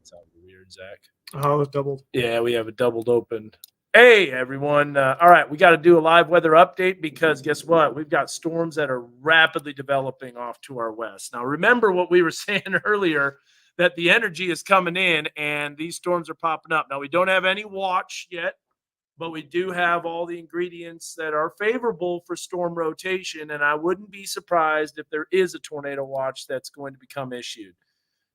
Sounded weird, Zach. Oh, it's doubled. Yeah, we have it doubled open. Hey, everyone. All right, we got to do a live weather update because guess what? We've got storms that are rapidly developing off to our west. Now, remember what we were saying earlier, that the energy is coming in and these storms are popping up. Now, we don't have any watch yet, but we do have all the ingredients that are favorable for storm rotation, and I wouldn't be surprised if there is a tornado watch that's going to become issued.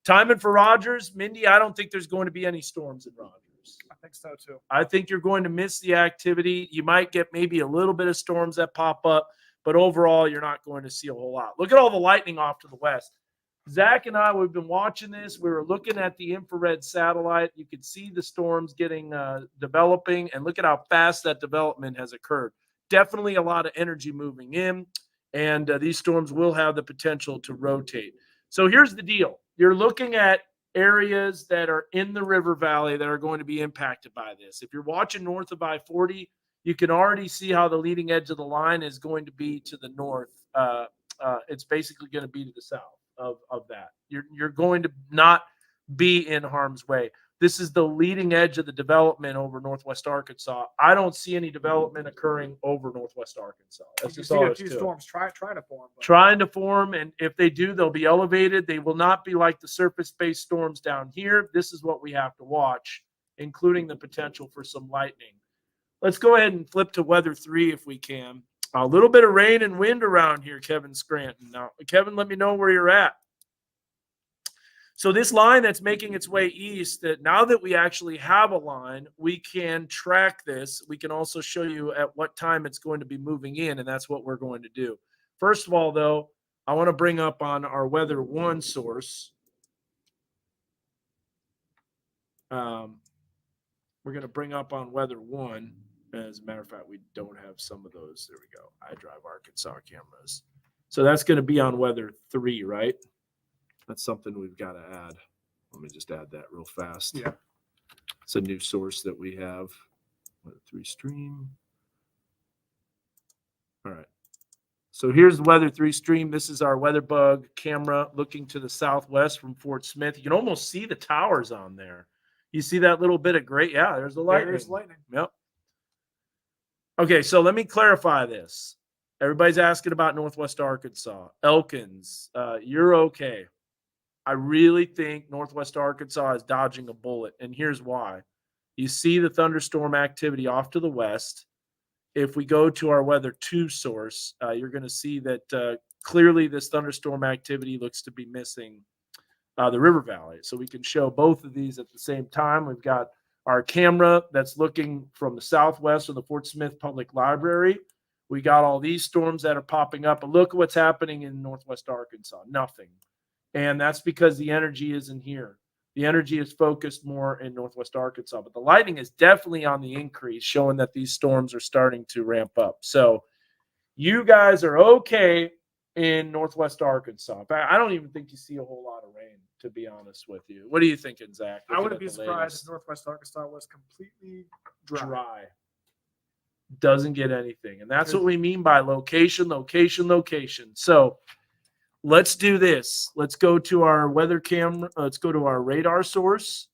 Timing for Rogers, Mindy, I don't think there's going to be any storms in Rogers. I think so too. I think you're going to miss the activity. You might get maybe a little bit of storms that pop up, but overall, you're not going to see a whole lot. Look at all the lightning off to the west. Zach and I, we've been watching this. We were looking at the infrared satellite. You could see the storms getting developing, and look at how fast that development has occurred. Definitely a lot of energy moving in, and these storms will have the potential to rotate. So here's the deal. You're looking at areas that are in the river valley that are going to be impacted by this. If you're watching north of I-40, you can already see how the leading edge of the line is going to be to the north. It's basically going to be to the south of that. You're going to not be in harm's way. This is the leading edge of the development over northwest Arkansas. I don't see any development occurring over northwest Arkansas. That's just all. A few storms trying to form. Trying to form, and if they do, they'll be elevated. They will not be like the surface-based storms down here. This is what we have to watch, including the potential for some lightning. Let's go ahead and flip to weather 3 if we can. A little bit of rain and wind around here, Kevin Scranton. Now, Kevin, let me know where you're at. So this line that's making its way east, that now that we actually have a line, we can track this. We can also show you at what time it's going to be moving in, and that's what we're going to do. First of all, though, I want to bring up on our Weather 1 source. We're going to bring up on Weather 1. As a matter of fact, we don't have some of those. There we go. iDrive Arkansas cameras. So that's going to be on Weather 3, right? That's something we've got to add. Let me just add that real fast. Yeah. It's a new source that we have. Weather 3 stream. All right. So here's the Weather 3 stream. This is our WeatherBug camera looking to the southwest from Fort Smith. You can almost see the towers on there. You see that little bit of gray? Yeah, there's the lightning. There's lightning. Yep. Okay, so let me clarify this. Everybody's asking about northwest Arkansas. Elkins, you're okay. I really think northwest Arkansas is dodging a bullet, and here's why. You see the thunderstorm activity off to the west. If we go to our Weather 2 source, you're going to see that clearly this thunderstorm activity looks to be missing the river valley. So we can show both of these at the same time. We've got our camera that's looking from the southwest of the Fort Smith Public Library. We got all these storms that are popping up. But look at what's happening in northwest Arkansas. Nothing. And that's because the energy isn't here. The energy is focused more in northwest Arkansas. But the lightning is definitely on the increase, showing that these storms are starting to ramp up. So you guys are okay in northwest Arkansas. I don't even think you see a whole lot of rain, to be honest with you. What are you thinking, Zach? I wouldn't be surprised if northwest Arkansas was completely dry. Doesn't get anything. And that's what we mean by location, location, location. So let's do this. Let's go to our weather camera. Let's go to our radar source.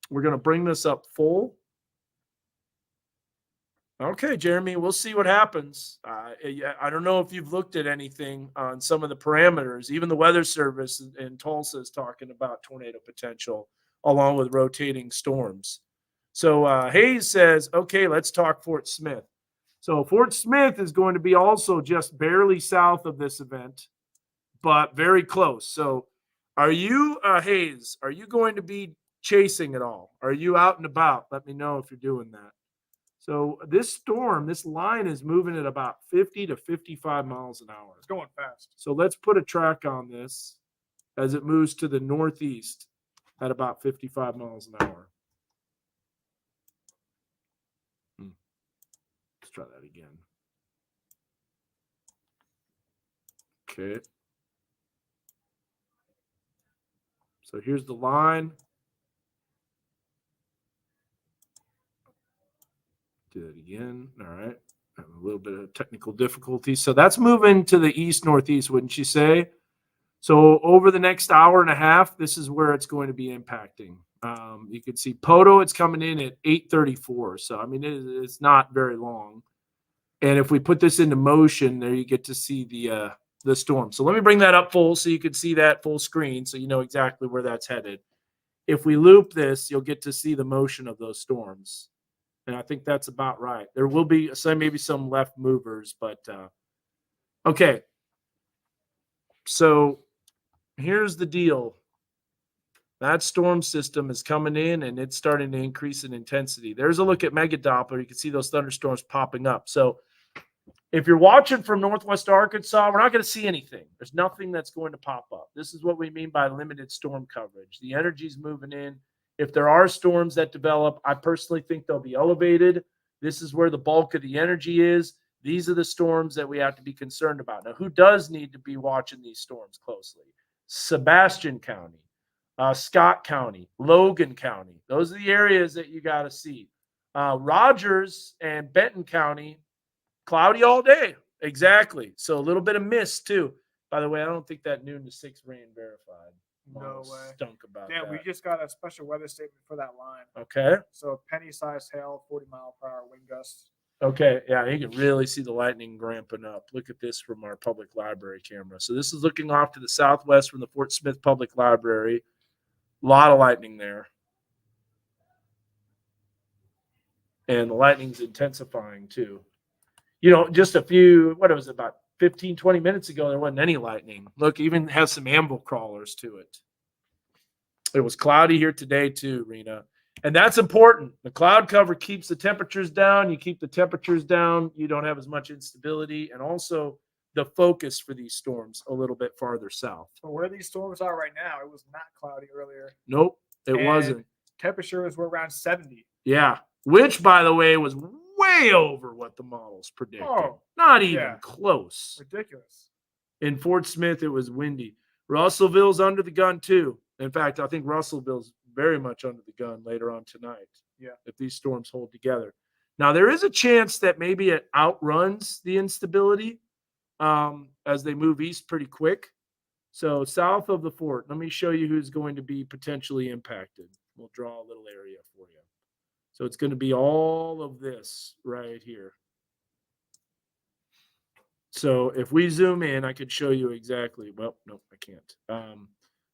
We're going to bring this up full. Okay, Jeremy, we'll see what happens. I don't know if you've looked at anything on some of the parameters. Even the Weather Service in Tulsa is talking about tornado potential along with rotating storms. So Hayes says, okay, let's talk Fort Smith. So Fort Smith is going to be also just barely south of this event, but very close. So are you, Hayes, are you going to be chasing at all? Are you out and about? Let me know if you're doing that. So this storm, this line is moving at about 50 to 55 miles an hour. It's going fast. So let's put a track on this as it moves to the northeast at about 55 miles an hour. try that again. Okay. So here's the line. Do it again. All right. Having a little bit of technical difficulty. So that's moving to the east northeast, wouldn't you say? So over the next hour and a half, this is where it's going to be impacting. You can see Poto, it's coming in at 8:34. So I mean, it's not very long. And if we put this into motion, there you get to see the storm. So let me bring that up full so you can see that full screen, so you know exactly where that's headed. If we loop this, you'll get to see the motion of those storms. And I think that's about right. There will be maybe some left movers, but okay. So here's the deal. That storm system is coming in and it's starting to increase in intensity. There's a look at Mega Doppler. You can see those thunderstorms popping up. So if you're watching from Northwest Arkansas, we're not going to see anything. There's nothing that's going to pop up. This is what we mean by limited storm coverage. The energy's moving in. If there are storms that develop, I personally think they'll be elevated. This is where the bulk of the energy is. These are the storms that we have to be concerned about. Now, who does need to be watching these storms closely? Sebastian County, Scott County, Logan County. Those are the areas that you got to see. Rogers and Benton County, cloudy all day. Exactly. So a little bit of mist too. By the way, I don't think that noon to 6 rain verified. No way. Stunk about Yeah, that. we just got a special weather statement for that line. Okay. So penny-sized hail, 40-mile-per-hour wind gusts. Okay. Yeah, you can really see the lightning ramping up. Look at this from our public library camera. So this is looking off to the southwest from the Fort Smith Public Library. A lot of lightning there. And the lightning's intensifying too. You know, just a few, what was it, about 15, 20 minutes ago, there wasn't any lightning. Look, even has some amble crawlers to it. It was cloudy here today too, Rena. And that's important. The cloud cover keeps the temperatures down. You keep the temperatures down, you don't have as much instability. And also the focus for these storms a little bit farther south. But where these storms are right now, it was not cloudy earlier. Nope, it wasn't. Temperatures were around 70. Yeah, which, by the way, was way over what the models predicted. Oh, not even close. Ridiculous. In Fort Smith, it was windy. Russellville's under the gun too. In fact, I think Russellville's very much under the gun later on tonight. Yeah. If these storms hold together. Now, there is a chance that maybe it outruns the instability as they move east pretty quick. So south of the fort, let me show you who's going to be potentially impacted. We'll draw a little area for you. So it's going to be all of this right here. So if we zoom in, I could show you exactly. Well, no, I can't.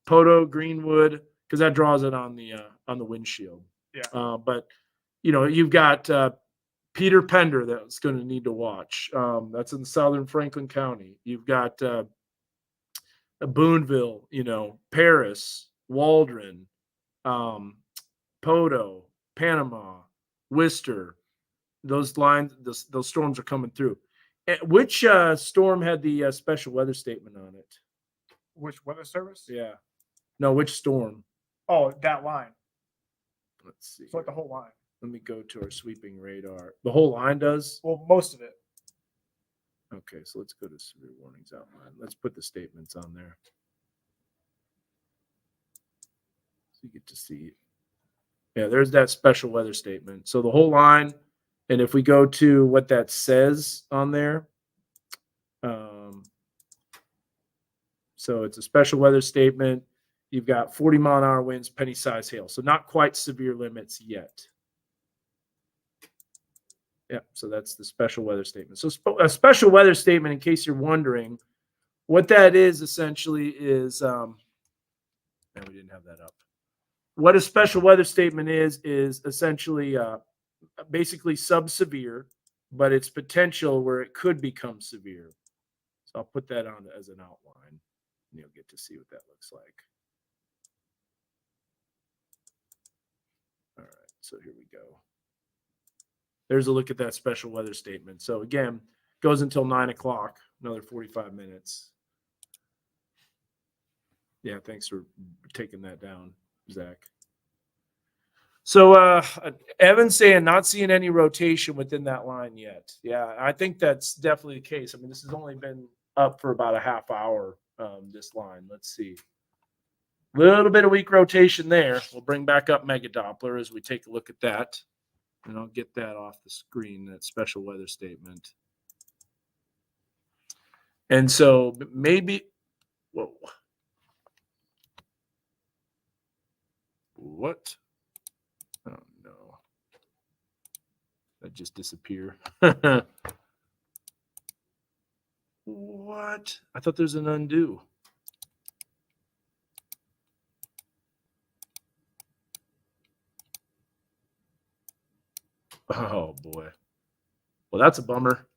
Poto, Greenwood, because that draws it on the windshield. Yeah. But you know, you've got Peter Pender that's going to need to watch. That's in southern Franklin County. You've got Boonville, you know, Paris, Waldron, Poto, Panama, Worcester. Those lines, those storms are coming through. Which storm had the special weather statement on it? Which weather service? Yeah. No, which storm? Oh, that line. Let's see. So like the whole line. Let me go to our sweeping radar. The whole line does? Well, most of it. Okay, so let's go to severe warnings outline. Let's put the statements on there. So you get to see. Yeah, there's that special weather statement. So the whole line, and if we go to what that says on there, so it's a special weather statement. You've got 40-mile-an-hour winds, penny-sized hail. So not quite severe limits yet. Yeah, so that's the special weather statement. So a special weather statement, in case you're wondering, what that is essentially is, and we didn't have that up. What a special weather statement is essentially basically sub-severe, but it's potential where it could become severe. So I'll put that on as an outline, and you'll get to see what that looks like. All right, so here we go. There's a look at that special weather statement. So again, goes until 9 o'clock, another 45 minutes. Yeah, thanks for taking that down, Zach. So Evan's saying not seeing any rotation within that line yet. Yeah, I think that's definitely the case. I mean, this has only been up for about a half hour, this line. Let's see. Little bit of weak rotation there. We'll bring back up Mega Doppler as we take a look at that. And I'll get that off the screen, that special weather statement. And so maybe, whoa. What? Oh, no. That just disappeared. What? I thought there's an undo. Oh, boy. Well, that's a bummer.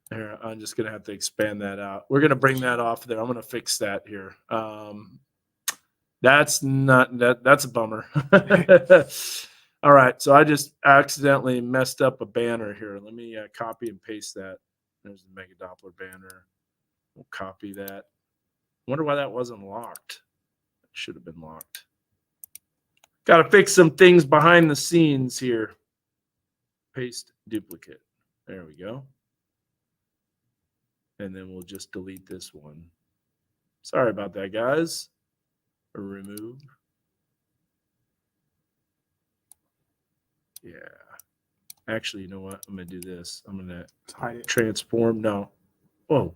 Here, I'm just going to have to expand that out. We're going to bring that off there. I'm going to fix that here. That's a bummer. All right. So I just accidentally messed up a banner here. Let me copy and paste that. There's the Mega Doppler banner. We'll copy that. Wonder why that wasn't locked. It should have been locked. Got to fix some things behind the scenes here. Paste duplicate. There we go. And then we'll just delete this one. Sorry about that, guys. Remove. Yeah. Actually, you know what? I'm going to do this. I'm going to transform. No. Whoa.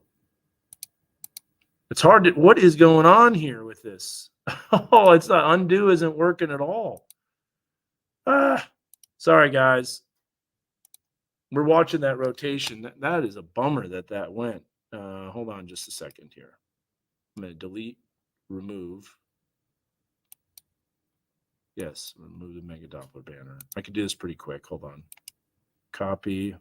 It's hard to, what is going on here with this? Oh, it's not, undo isn't working at all. Sorry, guys. We're watching that rotation. That is a bummer that went. Hold on just a second here. I'm going to delete, remove. Yes, remove the Mega Doppler banner. I can do this pretty quick. Hold on. Copy.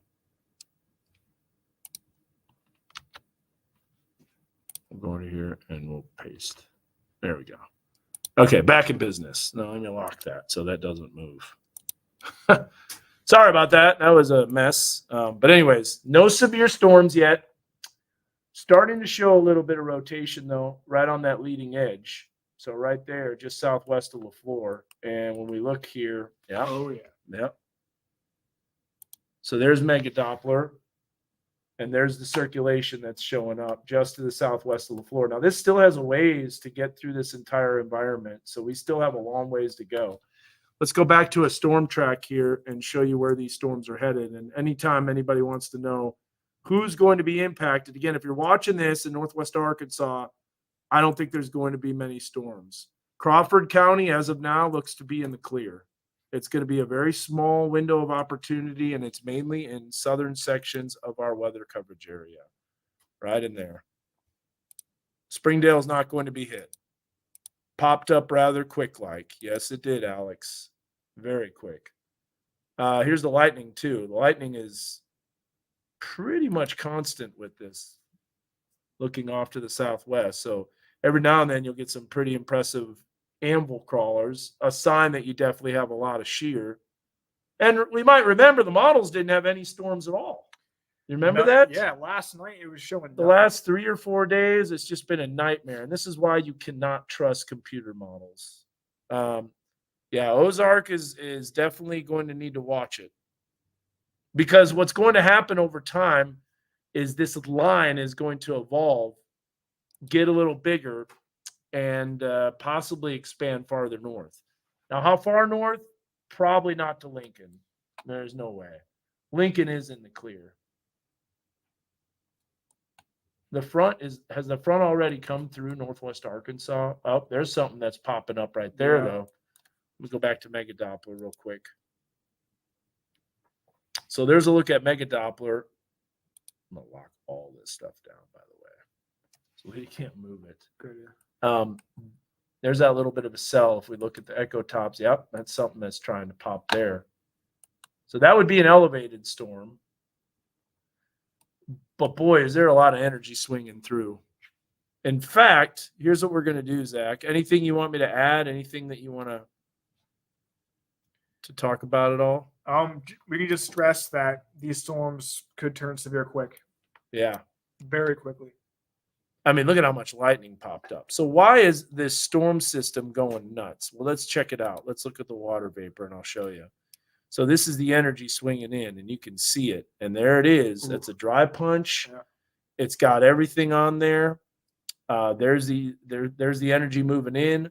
We'll go over here and we'll paste. There we go. Okay, back in business. No, let me lock that so that doesn't move. Sorry about that. That was a mess. But anyways, no severe storms yet. Starting to show a little bit of rotation, though, right on that leading edge. So right there, just southwest of LaFleur. And when we look here, yeah. Oh, yeah. Yep. So there's Mega Doppler. And there's the circulation that's showing up just to the southwest of LaFleur. Now, this still has a ways to get through this entire environment. So we still have a long ways to go. Let's go back to a storm track here and show you where these storms are headed. And anytime anybody wants to know who's going to be impacted, again, if you're watching this in Northwest Arkansas, I don't think there's going to be many storms. Crawford County, as of now, looks to be in the clear. It's going to be a very small window of opportunity, and it's mainly in southern sections of our weather coverage area, right in there. Springdale's not going to be hit. Popped up rather quick like. Yes, it did, Alex. Very quick. Here's the lightning, too. The lightning is pretty much constant with this, looking off to the southwest. So every now and then you'll get some pretty impressive anvil crawlers, a sign that you definitely have a lot of shear. And we might remember the models didn't have any storms at all. You remember that? Yeah, last night it was showing the last 3 or 4 days, it's just been a nightmare. And this is why you cannot trust computer models. Yeah, Ozark is definitely going to need to watch it. Because what's going to happen over time is this line is going to evolve, get a little bigger, and possibly expand farther north. Now, how far north? Probably not to Lincoln. There's no way. Lincoln is in the clear. The front has the front already come through Northwest Arkansas? Oh, there's something that's popping up right there, though. Let me go back to Mega Doppler real quick. So there's a look at Mega Doppler. I'm going to lock all this stuff down, by the way, so you can't move it. Good. There's that little bit of a cell. If we look at the echo tops, yep, that's something that's trying to pop there. So that would be an elevated storm. But boy, is there a lot of energy swinging through. In fact, here's what we're going to do, Zach. Anything you want me to add? Anything that you want to talk about at all? We can just stress that these storms could turn severe quick. Yeah. Very quickly. I mean, look at how much lightning popped up. So why is this storm system going nuts? Well, let's check it out. Let's look at the water vapor and I'll show you. So this is the energy swinging in and you can see it. And there it is. Ooh. That's a dry punch. Yeah. It's got everything on there. There's the energy moving in.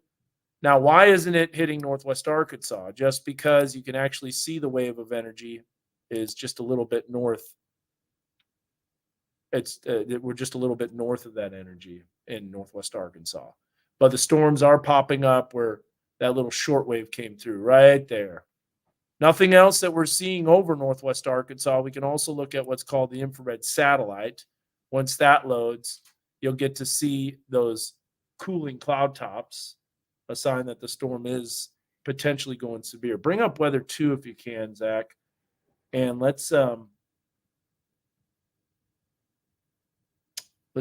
Now, why isn't it hitting Northwest Arkansas? Just because you can actually see the wave of energy is just a little bit north. We're just a little bit north of that energy in Northwest Arkansas. But the storms are popping up where that little shortwave came through right there. Nothing else that we're seeing over Northwest Arkansas. We can also look at what's called the infrared satellite. Once that loads, you'll get to see those cooling cloud tops, a sign that the storm is potentially going severe. Bring up weather 2 if you can, Zach. And let's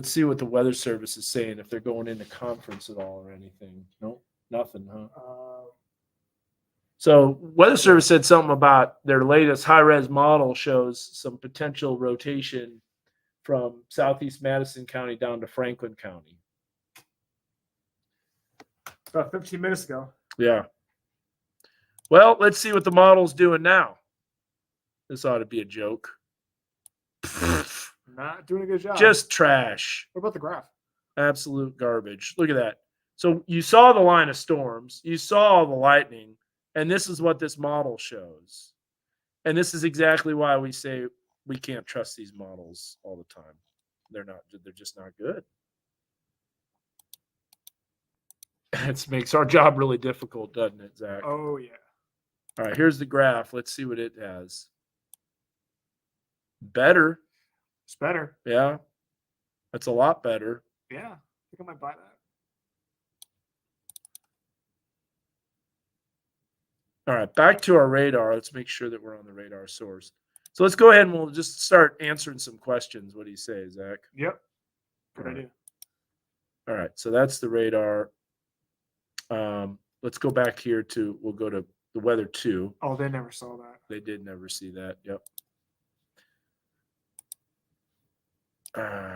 see what the weather service is saying, if they're going into conference at all or anything. Nope, nothing, huh? So weather service said something about their latest high-res model shows some potential rotation from southeast Madison County down to Franklin County. About 15 minutes ago. Yeah. Well, let's see what the model's doing now. This ought to be a joke. Not doing a good job. Just trash. What about the graph? Absolute garbage. Look at that. So you saw the line of storms, you saw the lightning, and this is what this model shows. And this is exactly why we say we can't trust these models all the time. They're just not good. It makes our job really difficult, doesn't it, Zach? Oh, yeah. All right, here's the graph. Let's see what it has. Better. It's better. Yeah. That's a lot better. Yeah. I think I might buy that. All right, back to our radar. Let's make sure that we're on the radar source. So let's go ahead and we'll just start answering some questions. What do you say, Zach? Yep. Good All right. idea. All right, so that's the radar. Let's go back here to, we'll go to the weather 2. Oh, they never saw that. They did never see that. Yep.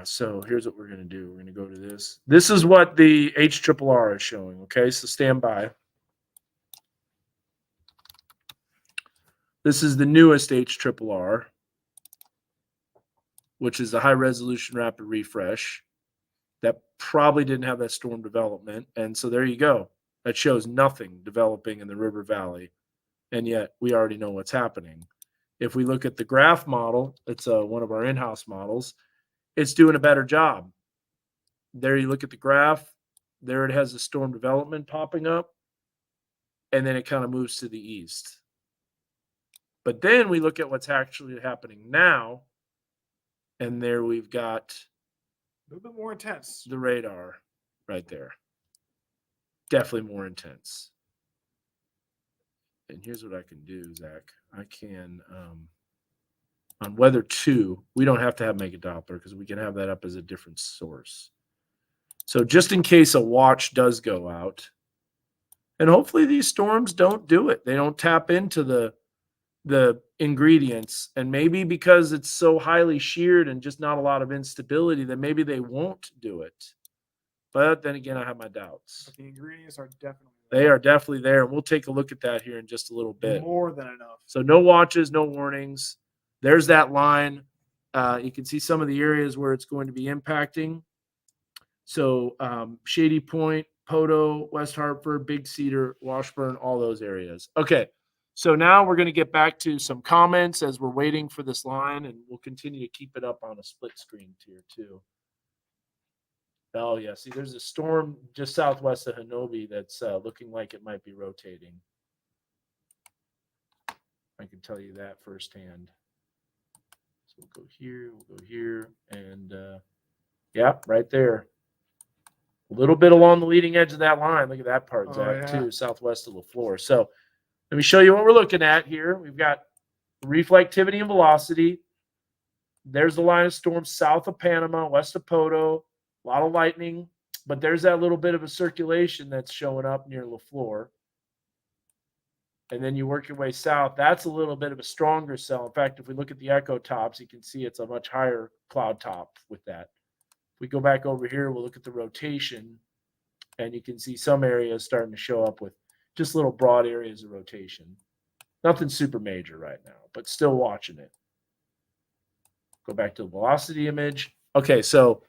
So here's what we're going to do. We're going to go to this. This is what the HRRR is showing. Okay, so stand by. This is the newest HRRR, which is the high resolution rapid refresh. That probably didn't have that storm development. And so there you go. That shows nothing developing in the river valley. And yet we already know what's happening. If we look at the graph model, it's one of our in-house models. It's doing a better job. There you look at the graph. There it has the storm development popping up. And then it kind of moves to the east. But then we look at what's actually happening now. And there we've got a little bit more intense. The radar right there. Definitely more intense. And here's what I can do, Zach. I can, on weather 2, we don't have to have Mega Doppler because we can have that up as a different source. So just in case a watch does go out, and hopefully these storms don't do it. They don't tap into the ingredients, and maybe because it's so highly sheared and just not a lot of instability, that maybe they won't do it. But then again, I have my doubts. But the ingredients are definitely there. They are definitely there, and we'll take a look at that here in just a little bit. More than enough. So no watches, no warnings. There's that line. You can see some of the areas where it's going to be impacting. So Shady Point, Poto, West Hartford, Big Cedar, Washburn, all those areas. Okay, so now we're going to get back to some comments as we're waiting for this line, and we'll continue to keep it up on a split screen tier too. Oh, yeah. See, there's a storm just southwest of Hanobi that's looking like it might be rotating. I can tell you that firsthand. So we'll go here, and yeah, right there. A little bit along the leading edge of that line. Look at that part, Zach, too, southwest of LaFleur. So let me show you what we're looking at here. We've got reflectivity and velocity. There's the line of storm south of Panama, west of Poto. A lot of lightning, but there's that little bit of a circulation that's showing up near LaFleur. And then you work your way south. That's a little bit of a stronger cell. In fact, if we look at the echo tops, you can see it's a much higher cloud top with that. If we go back over here, we'll look at the rotation, and you can see some areas starting to show up with just little broad areas of rotation. Nothing super major right now, but still watching it. Go back to the velocity image. Okay, so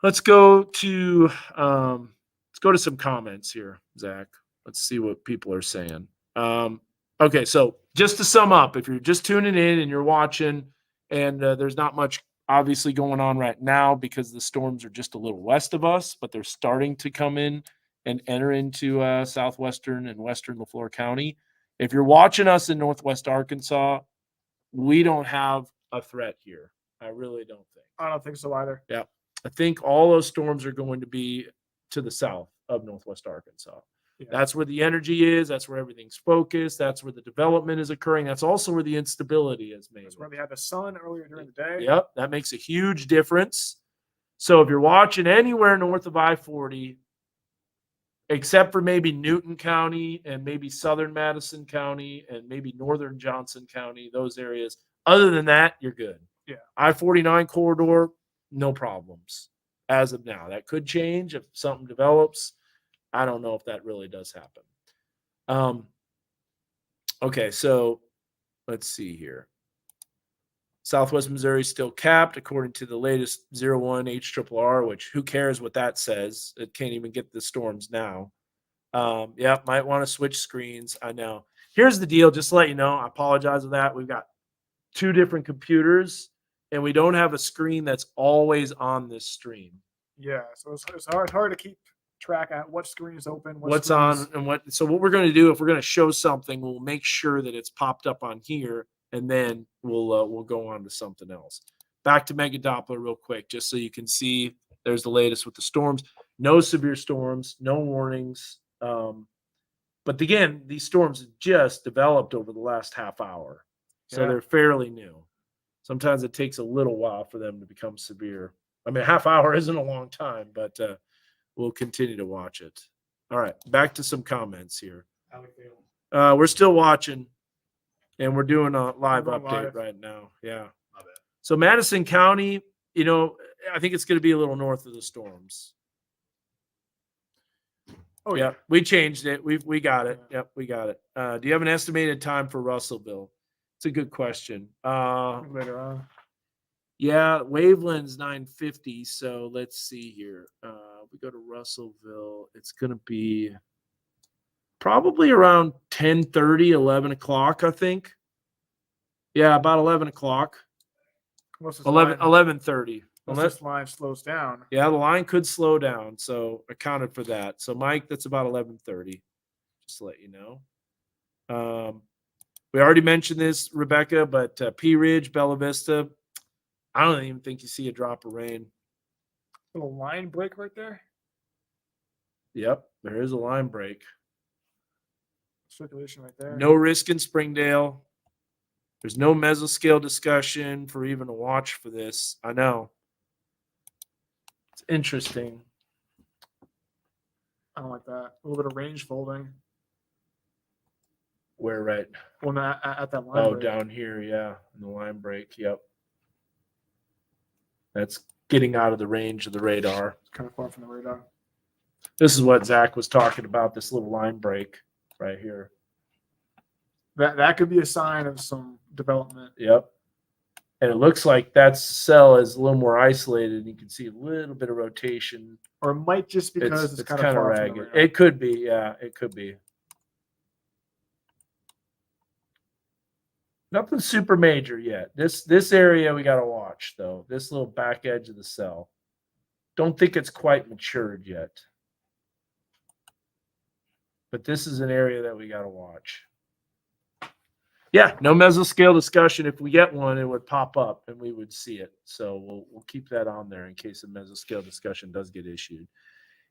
let's go to some comments here, Zach. Let's see what people are saying. Okay, so just to sum up, if you're just tuning in and you're watching, and there's not much obviously going on right now because the storms are just a little west of us, but they're starting to come in and enter into southwestern and western Lafleur County. If you're watching us in northwest Arkansas, we don't have a threat here. I really don't think. I don't think so either. Yeah. I think all those storms are going to be to the south of northwest Arkansas. Yeah. That's where the energy is. That's where everything's focused. That's where the development is occurring. That's also where the instability is made. That's where they had the sun earlier during the day. Yep. That makes a huge difference. So if you're watching anywhere north of I-40, except for maybe Newton County and maybe southern Madison County and maybe northern Johnson County, those areas, other than that, you're good. Yeah. I-49 corridor, no problems as of now. That could change if something develops. I don't know if that really does happen. Okay, so let's see here. Southwest Missouri still capped according to the latest 01 HRRR, which who cares what that says? It can't even get the storms now. Yeah, might want to switch screens. I know. Here's the deal, just to let you know, I apologize for that. We've got two different computers and we don't have a screen that's always on this stream. Yeah, so it's hard to keep track at what screen is open, what's on and what. So what we're going to do, if we're going to show something, we'll make sure that it's popped up on here, and then we'll go on to something else. Back to Mega Doppler real quick, just so you can see. There's the latest with the storms. No severe storms, no warnings. But again, these storms just developed over the last half hour, so they're fairly new. Sometimes it takes a little while for them to become severe. I mean, a half hour isn't a long time, but we'll continue to watch it. All right, back to some comments here. We're still watching, and we're doing a live update right now. Yeah. So Madison County, I think it's going to be a little north of the storms. Oh yeah, we changed it. We got it. Yep, we got it. Do you have an estimated time for Russellville? It's a good question. Later on. Yeah, Waveland's 9:50. So let's see here. We go to Russellville. It's going to be probably around 10:30, 11 o'clock, I think. Yeah, about 11 o'clock. 11:30. Unless this line slows down. Yeah, the line could slow down, so accounted for that. So, Mike, that's about 11:30, just to let you know. We already mentioned this, Rebecca, but Pea Ridge, Bella Vista, I don't even think you see a drop of rain. Little line break right there? Yep, there is a line break. Circulation right there. No risk in Springdale. There's no mesoscale discussion for even a watch for this. I know. It's interesting. I don't like that. A little bit of range folding. Where, right? Well, not at that line break. Down here, yeah. In the line break, yep. That's getting out of the range of the radar. It's kind of far from the radar. This is what Zach was talking about, this little line break right here. That could be a sign of some development. Yep. And it looks like that cell is a little more isolated. You can see a little bit of rotation. Or it might just because it's kind of far ragged. from the radar. It could be, yeah, it could be. Nothing super major yet. This area we got to watch, though. This little back edge of the cell. Don't think it's quite matured yet. But this is an area that we got to watch. Yeah, no mesoscale discussion. If we get one, it would pop up and we would see it. So we'll keep that on there in case a mesoscale discussion does get issued.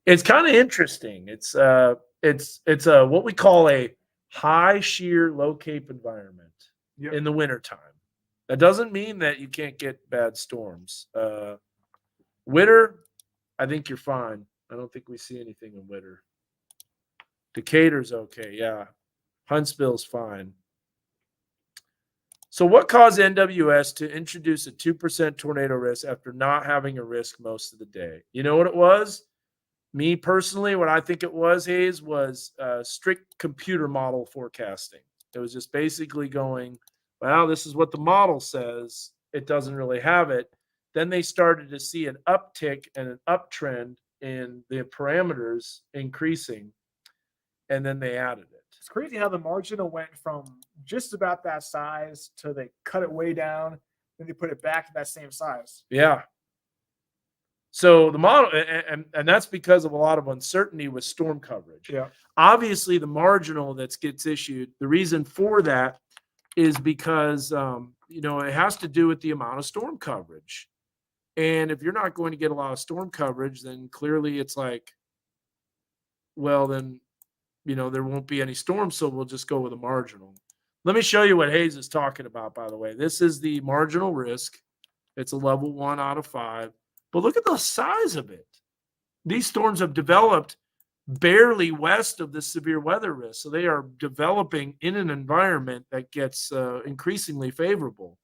It's kind of interesting. It's what we call a high shear, low cape environment in the wintertime. That doesn't mean that you can't get bad storms. Winter, I think you're fine. I don't think we see anything in winter. Decatur's okay, yeah. Huntsville's fine. So what caused NWS to introduce a 2% tornado risk after not having a risk most of the day? You know what it was? Me personally, what I think it was, Hayes, was strict computer model forecasting. It was just basically going, well, this is what the model says. It doesn't really have it. Then they started to see an uptick and an uptrend in the parameters increasing, and then they added it. It's crazy how the marginal went from just about that size to they cut it way down, then they put it back to that same size. Yeah. So the model, and that's because of a lot of uncertainty with storm coverage. Yeah. Obviously, the marginal that gets issued, the reason for that is because it has to do with the amount of storm coverage. And if you're not going to get a lot of storm coverage, then clearly it's like, well, then there won't be any storms, so we'll just go with a marginal. Let me show you what Hayes is talking about, by the way. This is the marginal risk. It's a level 1 out of 5. But look at the size of it. These storms have developed barely west of the severe weather risk. So they are developing in an environment that gets increasingly favorable.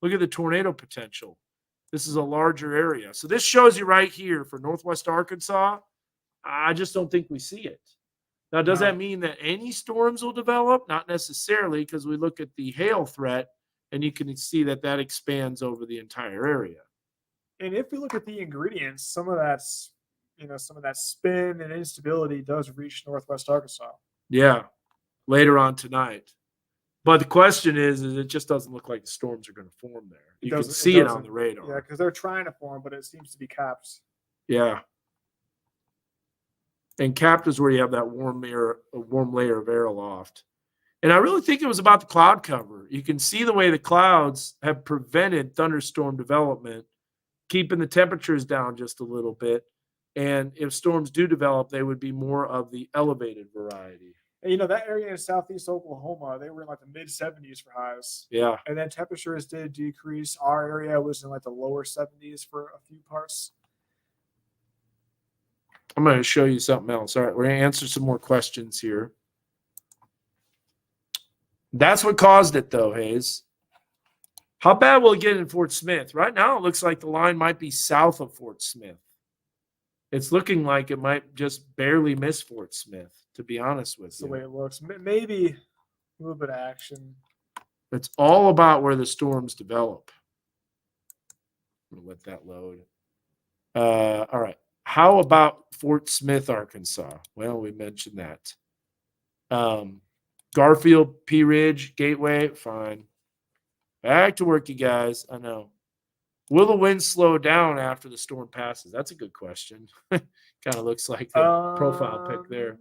Look at the tornado potential. This is a larger area. So this shows you right here for Northwest Arkansas. I just don't think we see it. Now, does that mean that any storms will develop? Not necessarily, because we look at the hail threat and you can see that that expands over the entire area. And if we look at the ingredients, some of that spin and instability does reach Northwest Arkansas. Yeah, later on tonight. But the question is it just doesn't look like the storms are going to form there. You can see it on the radar. Yeah, because they're trying to form, but it seems to be capped. Yeah. And capped is where you have that warm layer of air aloft. And I really think it was about the cloud cover. You can see the way the clouds have prevented thunderstorm development, keeping the temperatures down just a little bit. And if storms do develop, they would be more of the elevated variety. And that area in southeast Oklahoma, they were in like the mid 70s for highs. Yeah. And then temperatures did decrease. Our area was in like the lower 70s for a few parts. I'm going to show you something else. All right, we're going to answer some more questions here. That's what caused it, though, Hayes. How bad will it get in Fort Smith? Right now, it looks like the line might be south of Fort Smith. It's looking like it might just barely miss Fort Smith, to be honest with you. That's the way it looks. Maybe a little bit of action. It's all about where the storms develop. I'm going to let that load. All right. How about Fort Smith, Arkansas? Well, we mentioned that. Garfield, Pea Ridge, Gateway, fine. Back to work, you guys. I know. Will the wind slow down after the storm passes? That's a good question. Kind of looks like the profile pic there.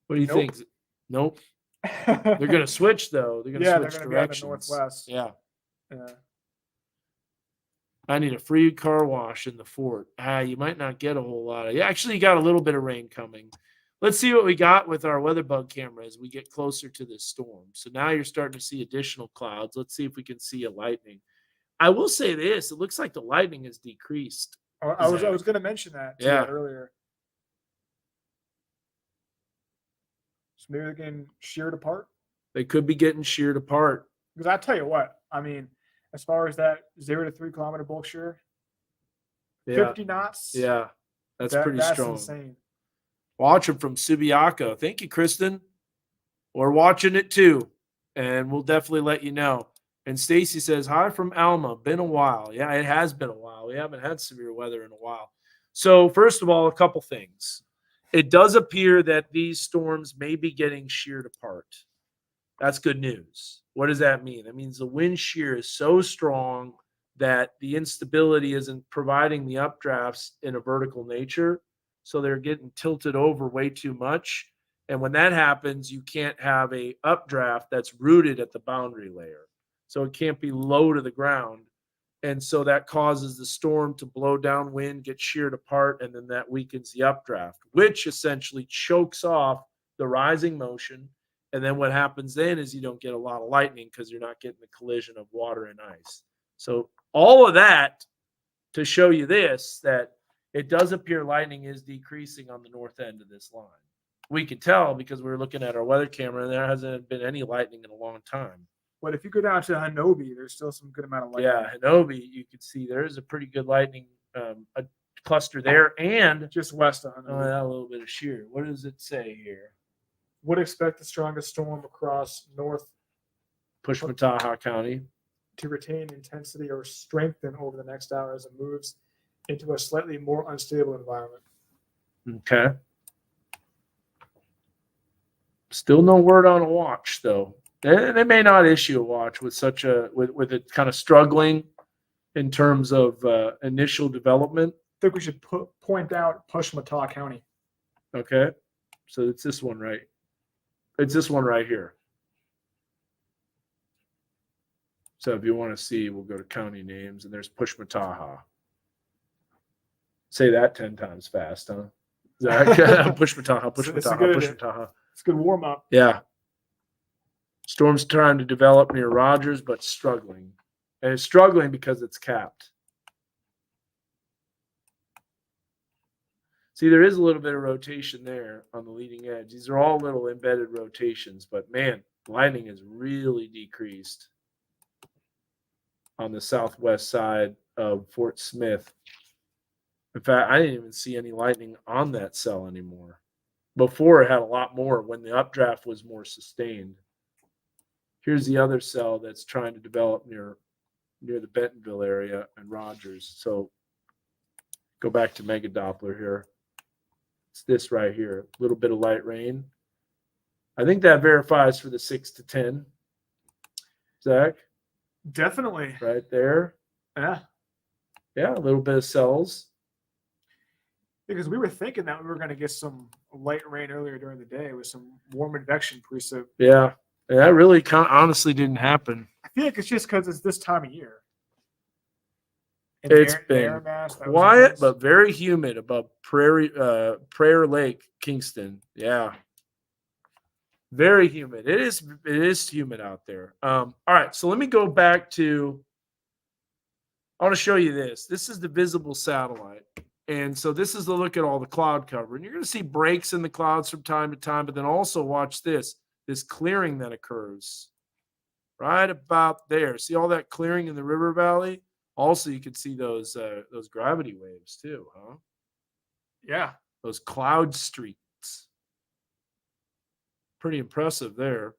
What do you think? Nope. They're going to switch, though. They're going to switch directions. Northwest. Yeah. I need a free car wash in the fort. You might not get a whole lot of. Actually, you got a little bit of rain coming. Let's see what we got with our weather bug camera as we get closer to this storm. So now you're starting to see additional clouds. Let's see if we can see a lightning. I will say this: it looks like the lightning has decreased. I was going to mention that earlier. So maybe they're getting sheared apart. They could be getting sheared apart. Because I tell you what, I mean, as far as that 0 to 3 kilometer bulk shear, 50 knots. Yeah, that's pretty strong. That's insane. Watch them from Subiaco. Thank you, Kristen. We're watching it too, and we'll definitely let you know. And Stacy says, hi from Alma. Been a while. Yeah, it has been a while. We haven't had severe weather in a while. So first of all, a couple things. It does appear that these storms may be getting sheared apart. That's good news. What does that mean? That means the wind shear is so strong that the instability isn't providing the updrafts in a vertical nature. So they're getting tilted over way too much. And when that happens, you can't have a updraft that's rooted at the boundary layer. So it can't be low to the ground. And so that causes the storm to blow downwind, get sheared apart, and then that weakens the updraft, which essentially chokes off the rising motion. And then what happens then is you don't get a lot of lightning because you're not getting the collision of water and ice. So all of that to show you this, that it does appear lightning is decreasing on the north end of this line. We can tell because we were looking at our weather camera and there hasn't been any lightning in a long time. But if you go down to Hanobi, there's still some good amount of lightning. Yeah, Hanobi, you can see there is a pretty good lightning a cluster there, and Just west of oh, Hanobi. yeah, a little bit of shear. What does it say here? Would expect the strongest storm across north Pushmataha County. to retain intensity or strengthen over the next hour as it moves into a slightly more unstable environment. Okay. Still no word on a watch, though. They may not issue a watch with such a with it kind of struggling in terms of initial development. I think we should point out Pushmataha County. Okay, so it's this one right. It's this one right here. So if you want to see, we'll go to county names, and there's Pushmataha. Say that 10 times fast, huh? Zach? Pushmataha, Pushmataha, Pushmataha. It's a good warm up. Yeah. Storm's trying to develop near Rogers, but struggling. And it's struggling because it's capped. See, there is a little bit of rotation there on the leading edge. These are all little embedded rotations, but man, lightning has really decreased on the southwest side of Fort Smith. In fact, I didn't even see any lightning on that cell anymore. Before, it had a lot more when the updraft was more sustained. Here's the other cell that's trying to develop near the Bentonville area and Rogers. So go back to Mega Doppler here. It's this right here, a little bit of light rain. I think that verifies for the 6 to 10. Zach? Definitely. Right there. Yeah. Yeah, a little bit of cells. Because we were thinking that we were going to get some light rain earlier during the day with some warm advection precip. Yeah. And that really honestly didn't happen. I feel like it's just because it's this time of year. And It's the been air mass, that was quiet intense. but very humid above Prayer Lake, Kingston. Yeah. Very humid. It is humid out there. All right, so let me go back to I want to show you this. This is the visible satellite. And so this is the look at all the cloud cover. And you're going to see breaks in the clouds from time to time, but then also watch this clearing that occurs right about there. See all that clearing in the river valley? Also, you can see those gravity waves too, huh? Yeah. Those cloud streaks. Pretty impressive there.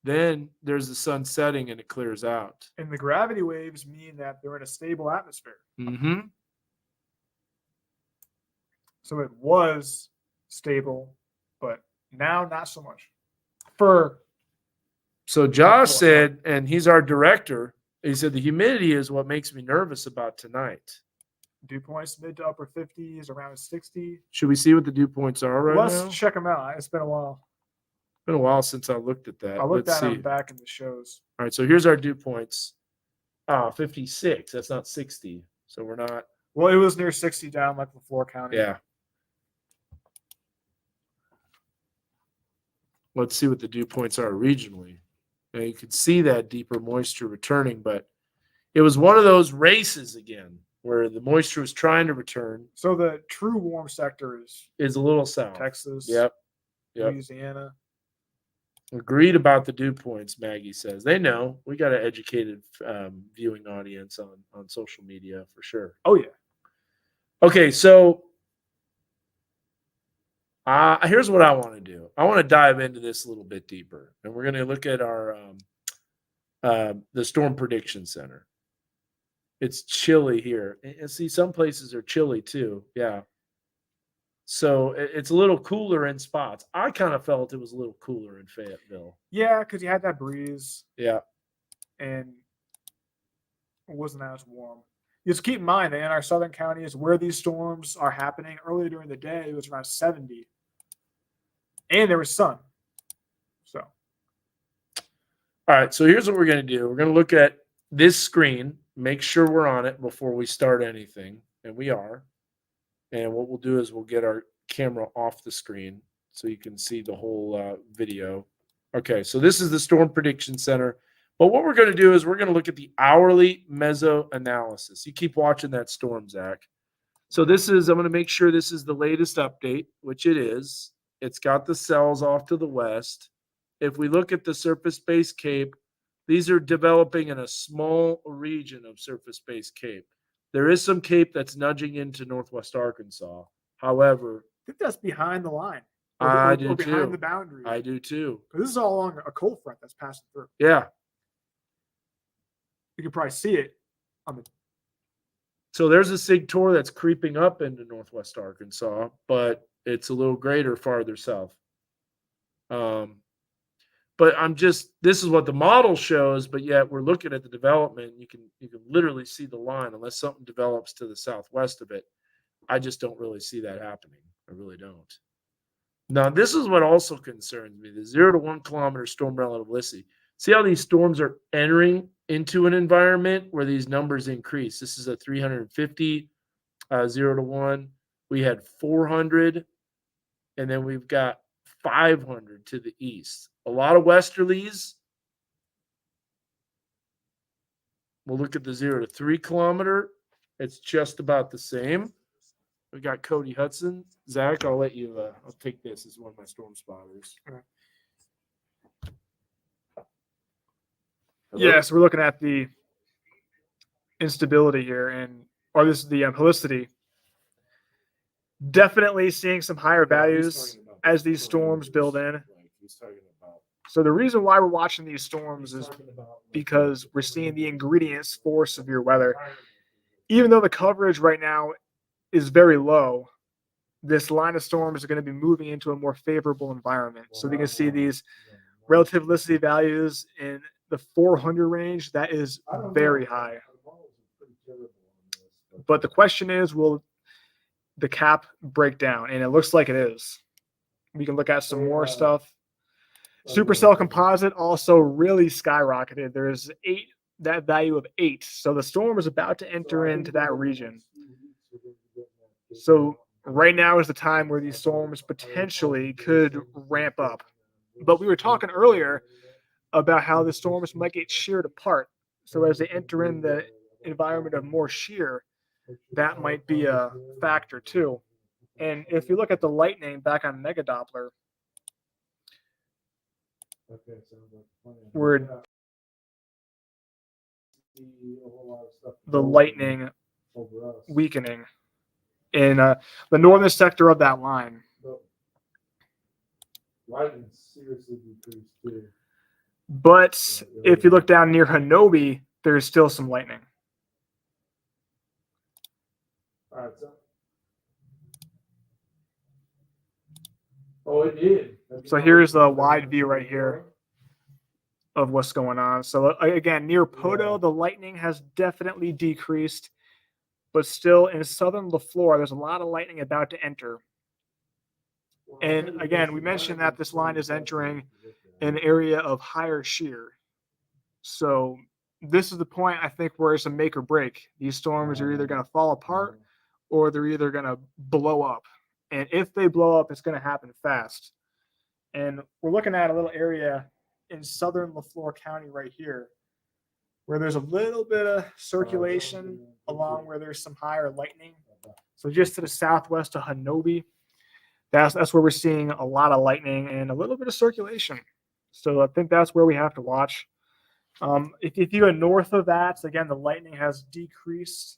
Then there's the sun setting and it clears out. And the gravity waves mean that they're in a stable atmosphere. Mm-hmm. So it was stable, but now not so much. So Josh said, and he's our director, he said the humidity is what makes me nervous about tonight. Dew points mid to upper 50s, around 60. Should we see what the dew points are right now? Let's check them out. It's been a while. Been a while since I looked at that. I looked Let's at see. them back in the shows. All right, so here's our dew points. 56. That's not 60. So we're not. Well, it was near 60 down like LaFleur County. Yeah. Let's see what the dew points are regionally. Now you can see that deeper moisture returning, but it was one of those races again where the moisture was trying to return. So the true warm sector is a little south. Texas, Yep. Louisiana. Agreed about the dew points, Maggie says. They know. We got an educated viewing audience on social media for sure. Oh, yeah. Okay, so here's what I want to do. I want to dive into this a little bit deeper, and we're going to look at our the Storm Prediction Center. It's chilly here. And see, some places are chilly too. Yeah. So it's a little cooler in spots. I kind of felt it was a little cooler in Fayetteville. Yeah, because you had that breeze. Yeah. And it wasn't as warm. Just keep in mind that in our southern counties where these storms are happening, earlier during the day, it was around 70. And there was sun. So. All right. So here's what we're going to do. We're going to look at this screen, make sure we're on it before we start anything. And we are. And what we'll do is we'll get our camera off the screen so you can see the whole video. Okay, so this is the Storm Prediction Center. But what we're going to do is we're going to look at the hourly meso analysis. You keep watching that storm, Zach. So this is, I'm going to make sure this is the latest update, which it is. It's got the cells off to the west. If we look at the surface-based cape, These are developing in a small region of surface-based Cape. There is some Cape that's nudging into northwest Arkansas. However, I think that's behind the line. I do or behind too. the boundary. I do too. This is all along a cold front that's passing through. Yeah. You can probably see it on the. So there's a SIG tour that's creeping up into northwest Arkansas, but it's a little greater farther south. But this is what the model shows, but yet we're looking at the development. You can literally see the line unless something develops to the southwest of it. I just don't really see that happening. I really don't. Now, this is what also concerns me: the 0 to 1 kilometer storm relativity. See how these storms are entering into an environment where these numbers increase. This is a 350, 0 to 1. We had 400, and then we've got 500 to the east. A lot of westerlies. We'll look at the 0 to 3 kilometer. It's just about the same. We got Cody Hudson. Zach, I'll let you. I'll take this as one of my storm spotters. Right. Hello? Yeah, so we're looking at the instability here, or this is the helicity. Definitely seeing some higher values as these storms build in. So the reason why we're watching these storms is because we're seeing the ingredients for severe weather. Even though the coverage right now is very low, this line of storms are going to be moving into a more favorable environment. So we can see these relative helicity values in the 400 range. That is very high. But the question is, will the cap break down? And it looks like it is. We can look at some more stuff. Supercell composite also really skyrocketed. There's that value of 8. So the storm is about to enter into that region. So right now is the time where these storms potentially could ramp up. But we were talking earlier about how the storms might get sheared apart. So as they enter in the environment of more shear, that might be a factor too. And if you look at the lightning back on Mega Doppler, where the lightning weakening in the northern sector of that line. Lightning seriously decreased too. But if you look down near Hanobi, there's still some lightning. All right, oh, it did. So here's the wide view right here of what's going on. So again, near Poto, the lightning has definitely decreased, but still in southern LaFleur, there's a lot of lightning about to enter. And again, we mentioned that this line is entering an area of higher shear. So this is the point, I think, where it's a make or break. These storms are either going to fall apart or they're either going to blow up. And if they blow up, it's going to happen fast. And we're looking at a little area in southern LaFleur County right here, where there's a little bit of circulation along where there's some higher lightning. So just to the southwest of Hanobi, that's where we're seeing a lot of lightning and a little bit of circulation. So I think that's where we have to watch. If you go north of that, again, the lightning has decreased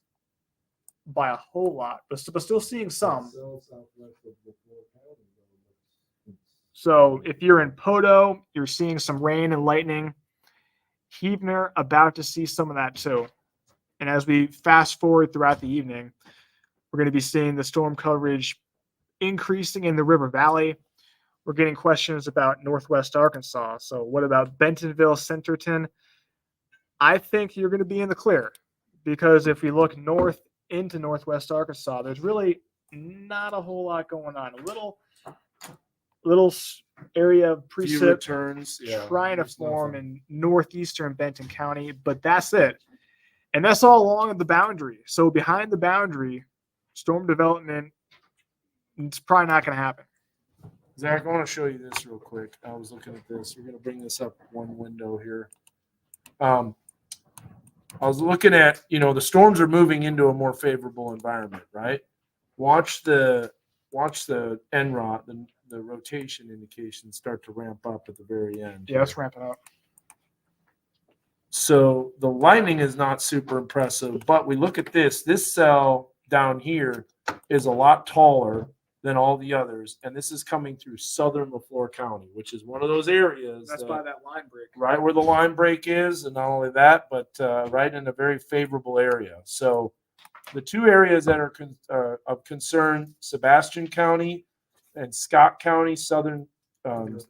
by a whole lot, but still seeing some. So if you're in Poto, you're seeing some rain and lightning. Heavener, about to see some of that too. And as we fast forward throughout the evening, we're going to be seeing the storm coverage increasing in the River Valley. We're getting questions about northwest Arkansas. So what about Bentonville, Centerton? I think you're going to be in the clear, because if we look north into northwest Arkansas, there's really not a whole lot going on. A little area of precip returns, trying to form in northeastern Benton County, but that's it. And that's all along the boundary. So behind the boundary, storm development, it's probably not going to happen. Zach, I want to show you this real quick. I was looking at this. We're going to bring this up one window here. I was looking at, the storms are moving into a more favorable environment, right? Watch the NROT, the rotation indications start to ramp up at the very end. Yeah, let's ramp it up. So the lightning is not super impressive, but we look at this. This cell down here is a lot taller than all the others, and this is coming through southern LaFleur County, which is one of those areas That's by that line break. right where the line break is, and not only that, but right in a very favorable area. So the two areas that are of concern, Sebastian County and Scott County, southern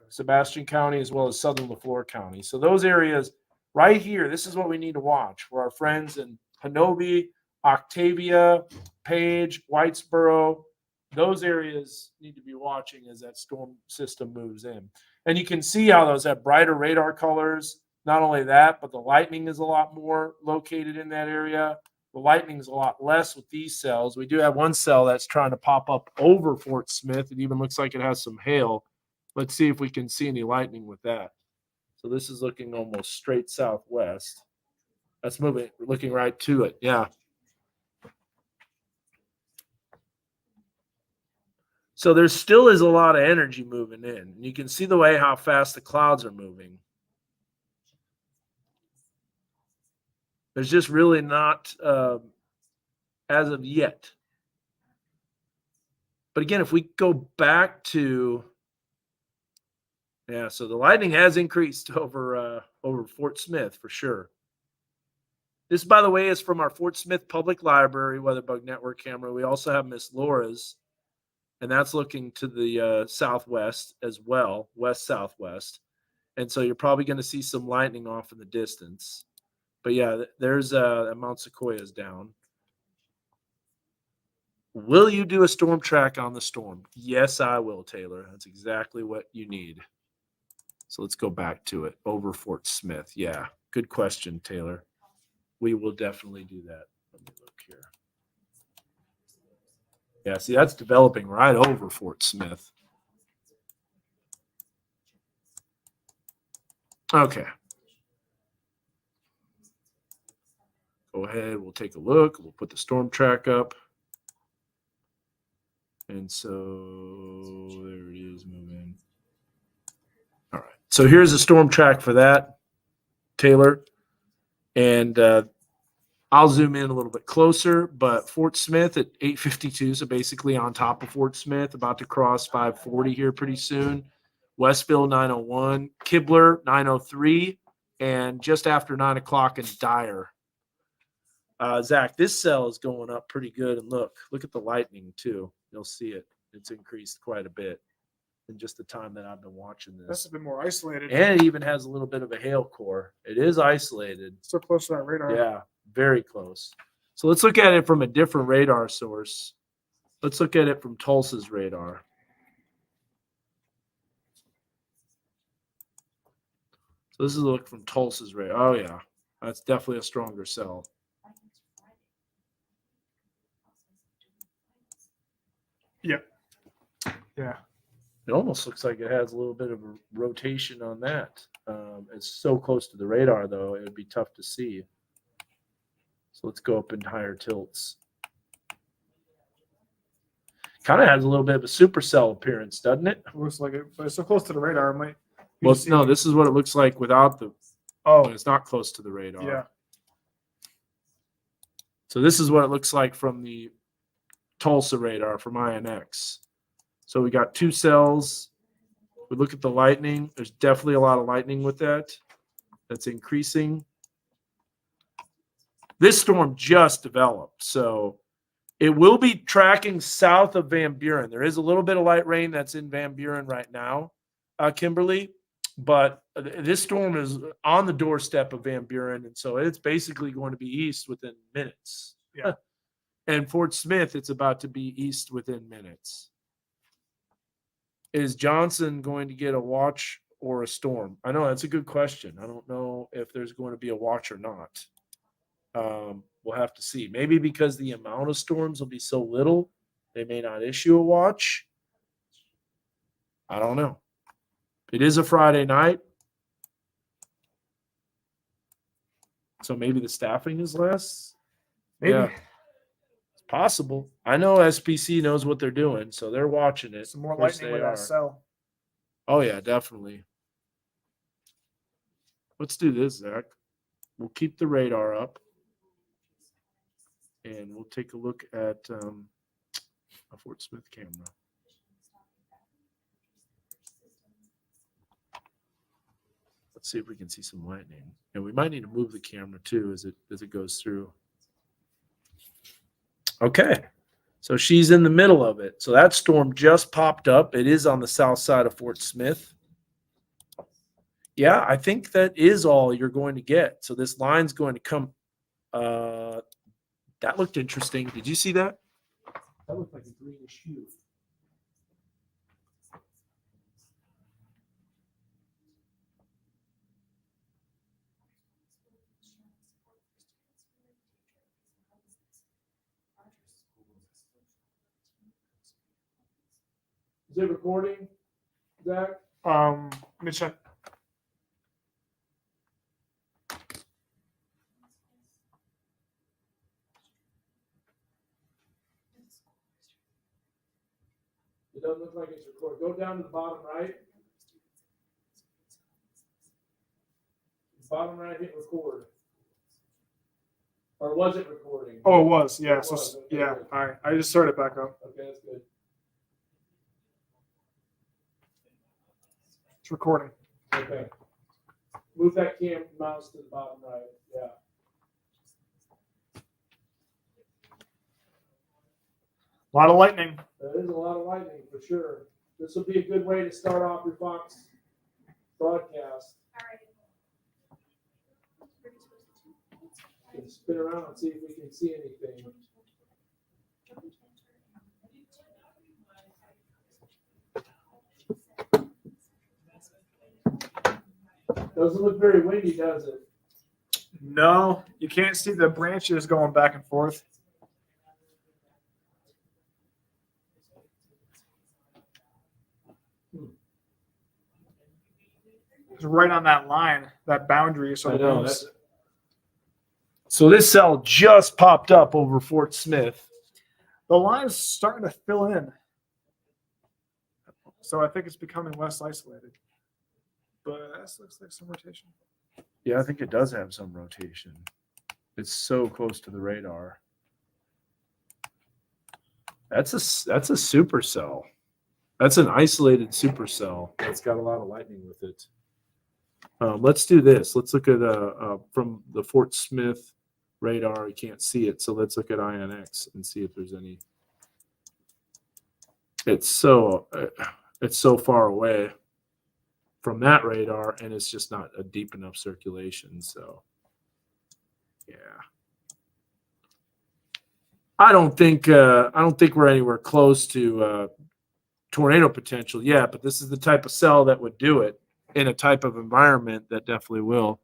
Sebastian County, as well as southern LaFleur County. So those areas right here, this is what we need to watch for our friends in Hanover, Octavia, Page, Whitesboro. Those areas need to be watching as that storm system moves in. And you can see how those have brighter radar colors. Not only that, but the lightning is a lot more located in that area. The lightning's a lot less with these cells. We do have one cell that's trying to pop up over Fort Smith. It even looks like it has some hail. Let's see if we can see any lightning with that. So this is looking almost straight southwest. That's moving, looking right to it. Yeah. So there still is a lot of energy moving in. And you can see the way how fast the clouds are moving. There's just really not, as of yet. But again, if we go back to, yeah, so the lightning has increased over Fort Smith for sure. This, by the way, is from our Fort Smith Public Library WeatherBug Network camera. We also have Miss Laura's, and that's looking to the southwest as well, west-southwest. And so you're probably going to see some lightning off in the distance. But yeah, there's Mount Sequoia's down. Will you do a storm track on the storm? Yes, I will, Taylor. That's exactly what you need. So let's go back to it. Over Fort Smith. Yeah, good question, Taylor. We will definitely do that. Let me look here. Yeah, see, that's developing right over Fort Smith. Okay. Go ahead. We'll take a look. We'll put the storm track up. And so there it is moving. All right. So here's a storm track for that, Taylor. And I'll zoom in a little bit closer, but Fort Smith at 852, so basically on top of Fort Smith, about to cross 540 here pretty soon. Westville 901, Kibler 903, and just after 9 o'clock in Dyer. Zach, this cell is going up pretty good, and look at the lightning too. You'll see it. It's increased quite a bit in just the time that I've been watching this. That's a bit more isolated. And it even has a little bit of a hail core. It is isolated. So close to that radar. Yeah, very close. So let's look at it from a different radar source. Let's look at it from Tulsa's radar. So this is a look from Tulsa's radar. Oh, yeah. That's definitely a stronger cell. Yep. Yeah. It almost looks like it has a little bit of a rotation on that. It's so close to the radar, though, it would be tough to see. So let's go up in higher tilts. Kind of has a little bit of a supercell appearance, doesn't it? It looks like it, but it's so close to the radar, it might. Well, no, this is what it looks like without the. Oh, it's not close to the radar. Yeah. So this is what it looks like from the Tulsa radar from INX. So we got two cells. We look at the lightning. There's definitely a lot of lightning with that. That's increasing. This storm just developed, so it will be tracking south of Van Buren. There is a little bit of light rain that's in Van Buren right now, Kimberly, but this storm is on the doorstep of Van Buren, and so it's basically going to be east within minutes. Yeah. And Fort Smith, it's about to be east within minutes. Is Johnson going to get a watch or a storm? I know that's a good question. I don't know if there's going to be a watch or not. We'll have to see. Maybe because the amount of storms will be so little, they may not issue a watch. I don't know. It is a Friday night, so maybe the staffing is less. maybe. Yeah, it's possible. I know SPC knows what they're doing, so they're watching it. Some more Of course lightning with they that are. cell. Oh yeah, definitely. Let's do this, Zach. we'll keep the radar up, and we'll take a look at a Fort Smith camera. Let's see if we can see some lightning. And we might need to move the camera too as it goes through. Okay. So she's in the middle of it. So that storm just popped up. It is on the south side of Fort Smith. Yeah, I think that is all you're going to get. So this line's going to come. That looked interesting. Did you see that? That looked like a greenish hue. Is it recording, Zach? Let me check. It doesn't look like it's recording. Go down to the bottom right. Bottom right, hit record. Or was it recording? Oh, it was. Yeah. It So was. Okay, yeah. good. All right. I just started back up. Okay, that's good. It's recording. Okay. Move that camera mouse to the bottom right. Yeah. A lot of lightning. There is a lot of lightning for sure. This will be a good way to start off your Fox broadcast. And spin around and see if we can see anything. Doesn't look very windy, does it? No, you can't see the branches going back and forth. It's right on that line, that boundary. So I know. So this cell just popped up over Fort Smith. the line's starting to fill in. So I think it's becoming less isolated. But that looks like some rotation. Yeah, I think it does have some rotation. It's so close to the radar. That's a supercell. That's an isolated supercell that's got a lot of lightning with it. Let's do this. Let's look at from the Fort Smith radar. You can't see it, so let's look at INX and see if there's any. It's so far away from that radar, and it's just not a deep enough circulation. So, yeah, I don't think we're anywhere close to tornado potential yet. But this is the type of cell that would do it in a type of environment that definitely will.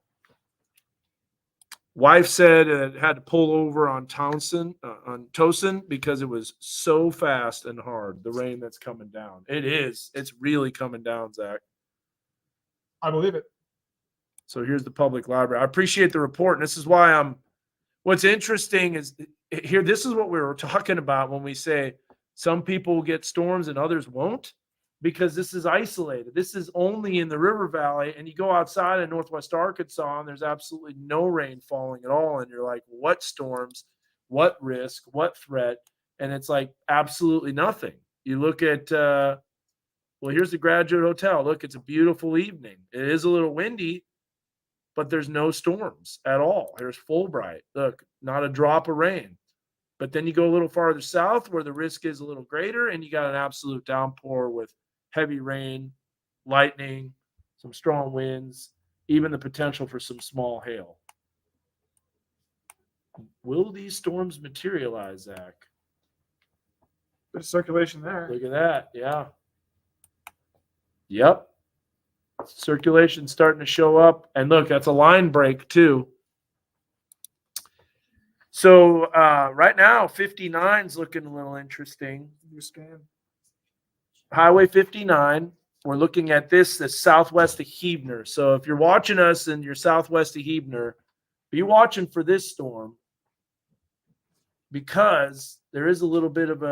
Wife said it had to pull over on Towson because it was so fast and hard. The rain that's coming down. It's really coming down, Zach. I believe it. So here's the public library. I appreciate the report. And this is why what's interesting is here, this is what we were talking about when we say some people will get storms and others won't, because this is isolated. This is only in the river valley, and you go outside in Northwest Arkansas and there's absolutely no rain falling at all. And you're like, what storms, what risk, what threat? And it's like absolutely nothing. You look at, well, here's the Graduate Hotel. Look, it's a beautiful evening. It is a little windy, but there's no storms at all. Here's Fulbright. Look, not a drop of rain. But then you go a little farther south where the risk is a little greater, and you got an absolute downpour with heavy rain, lightning, some strong winds, even the potential for some small hail. Will these storms materialize, Zach? There's circulation there. Look at that. Yeah. Yep. Circulation starting to show up. And look, that's a line break too. So right now, 59 is looking a little interesting. You scan. Highway 59. We're looking at the southwest of Heavener. So if you're watching us and you're southwest of Heavener, be watching for this storm, because there is a little bit of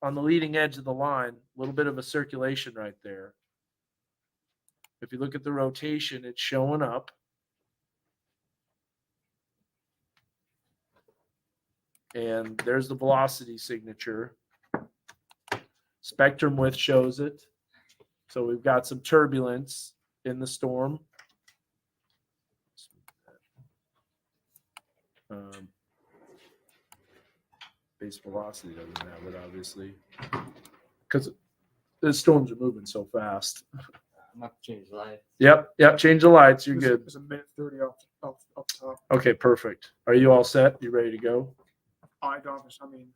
on the leading edge of the line, a little bit of a circulation right there. If you look at the rotation, it's showing up. And there's the velocity signature. Spectrum width shows it. So we've got some turbulence in the storm. Base velocity doesn't have it, obviously, because the storms are moving so fast. I'm about to change the light. Yep. Change the lights. You're good. There's a minute 30 off top. Okay, perfect. Are you all set? You ready to go? I mean,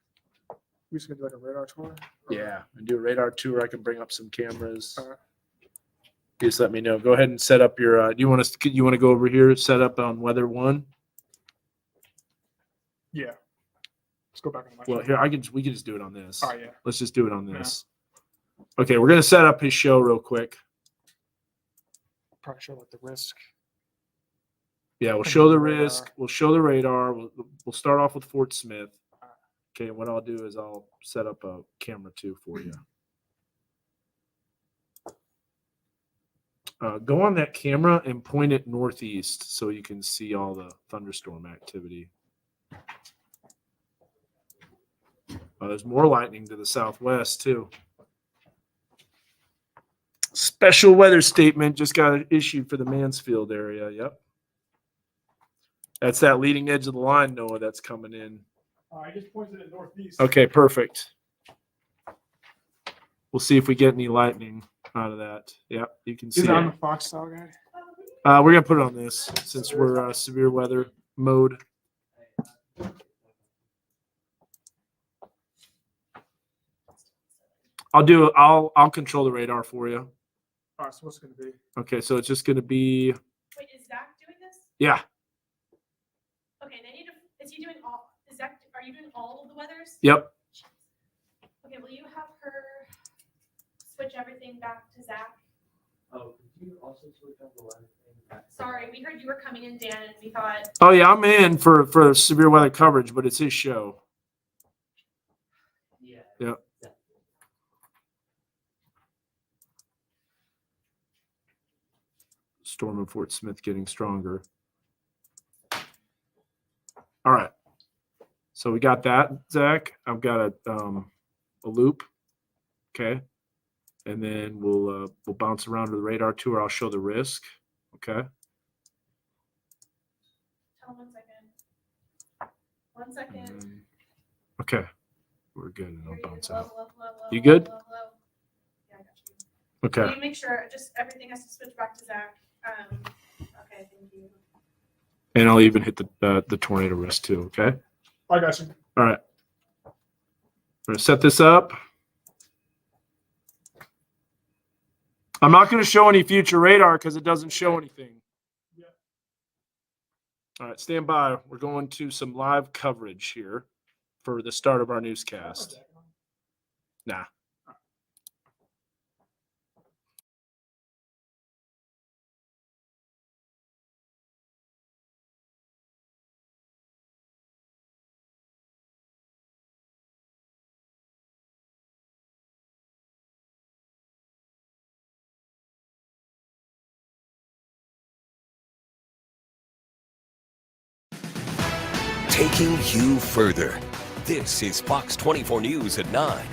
we just gonna do like a radar tour. Yeah, and do a radar tour. I can bring up some cameras. All right. Just let me know. Go ahead and set up your. Do you want to? You want to go over here? Set up on weather 1. Yeah. Let's go back on my. Well, here we can just do it on this. Oh yeah. Let's just do it on this. Okay, we're gonna set up his show real quick. Probably show like the risk. Yeah, we'll show the risk. We'll show the radar. We'll start off with Fort Smith. Okay, what I'll do is I'll set up a camera 2 for you. Go on that camera and point it northeast so you can see all the thunderstorm activity. There's more lightning to the southwest, too. Special weather statement just got issued for the Mansfield area. Yep. That's that leading edge of the line, Noah, that's coming in. I just pointed at northeast. Okay, perfect. We'll see if we get any lightning out of that. Yep, you can see Is that on it. the Fox style guy? We're going to put it on this since we're severe weather mode. I'll control the radar for you. All right, so what's it gonna be? Okay, so it's just going to be, Wait, is Zach doing this? yeah. Okay, they need to. Is he doing all? Is Zach? Are you doing all of the weathers? Yep. Okay, will you have her switch everything back to Zach? Oh, could you also switch on the light thing back? Sorry, we heard you were coming in, Dan, and we thought. Oh, yeah, I'm in for severe weather coverage, but it's his show. Yeah. Yep. Storm in Fort Smith getting stronger. All right. So we got that, Zach. I've got a loop. Okay. And then we'll bounce around to the radar tour. I'll show the risk. Okay. Tell him 1 second. 1 second. And then, okay. We're good. And I'll Here you bounce go. out. Low. You good? Low. Yeah, I got you. Okay. Can you make sure just everything has to switch back to Zach? Okay, thank you. And I'll even hit the tornado risk too. Okay. I got you. All right. We're going to set this up. I'm not going to show any future radar because it doesn't show anything. Yeah. All right, stand by. We're going to some live coverage here for the start of our newscast. Nah. Taking you further. This is Fox 24 News at 9.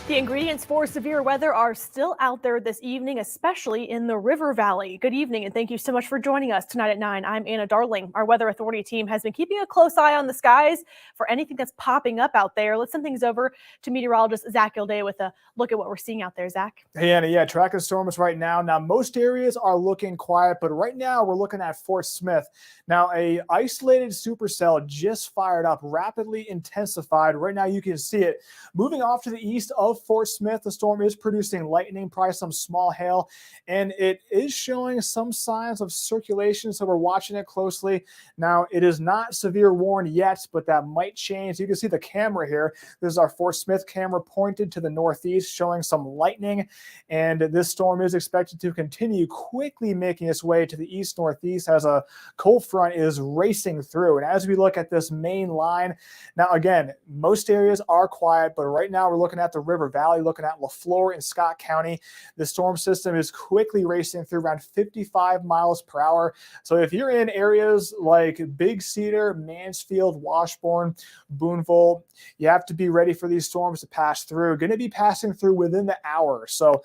The ingredients for severe weather are still out there this evening, especially in the River Valley. Good evening, and thank you so much for joining us tonight at 9. I'm Anna Darling. Our Weather Authority team has been keeping a close eye on the skies for anything that's popping up out there. Let's send things over to meteorologist Zach Gilday with a look at what we're seeing out there. Zach? Hey, Anna, yeah, tracking storms right now. Now, most areas are looking quiet, but right now we're looking at Fort Smith. Now, a isolated supercell just fired up, rapidly intensified. Right now you can see it. Moving off to the east of Fort Smith, the storm is producing lightning, probably some small hail, and it is showing some signs of circulation, so we're watching it closely. Now, it is not severe warned yet, but that might change. You can see the camera here. This is our Fort Smith camera pointed to the northeast, showing some lightning, and this storm is expected to continue quickly making its way to the east-northeast as a cold front is racing through. And as we look at this main line, now again, most areas are quiet, but right now we're looking at the River River Valley, looking at LaFleur and Scott County. The storm system is quickly racing through around 55 miles per hour. So if you're in areas like Big Cedar, Mansfield, Washburn, Boonville, you have to be ready for these storms to pass through. Going to be passing through within the hour. So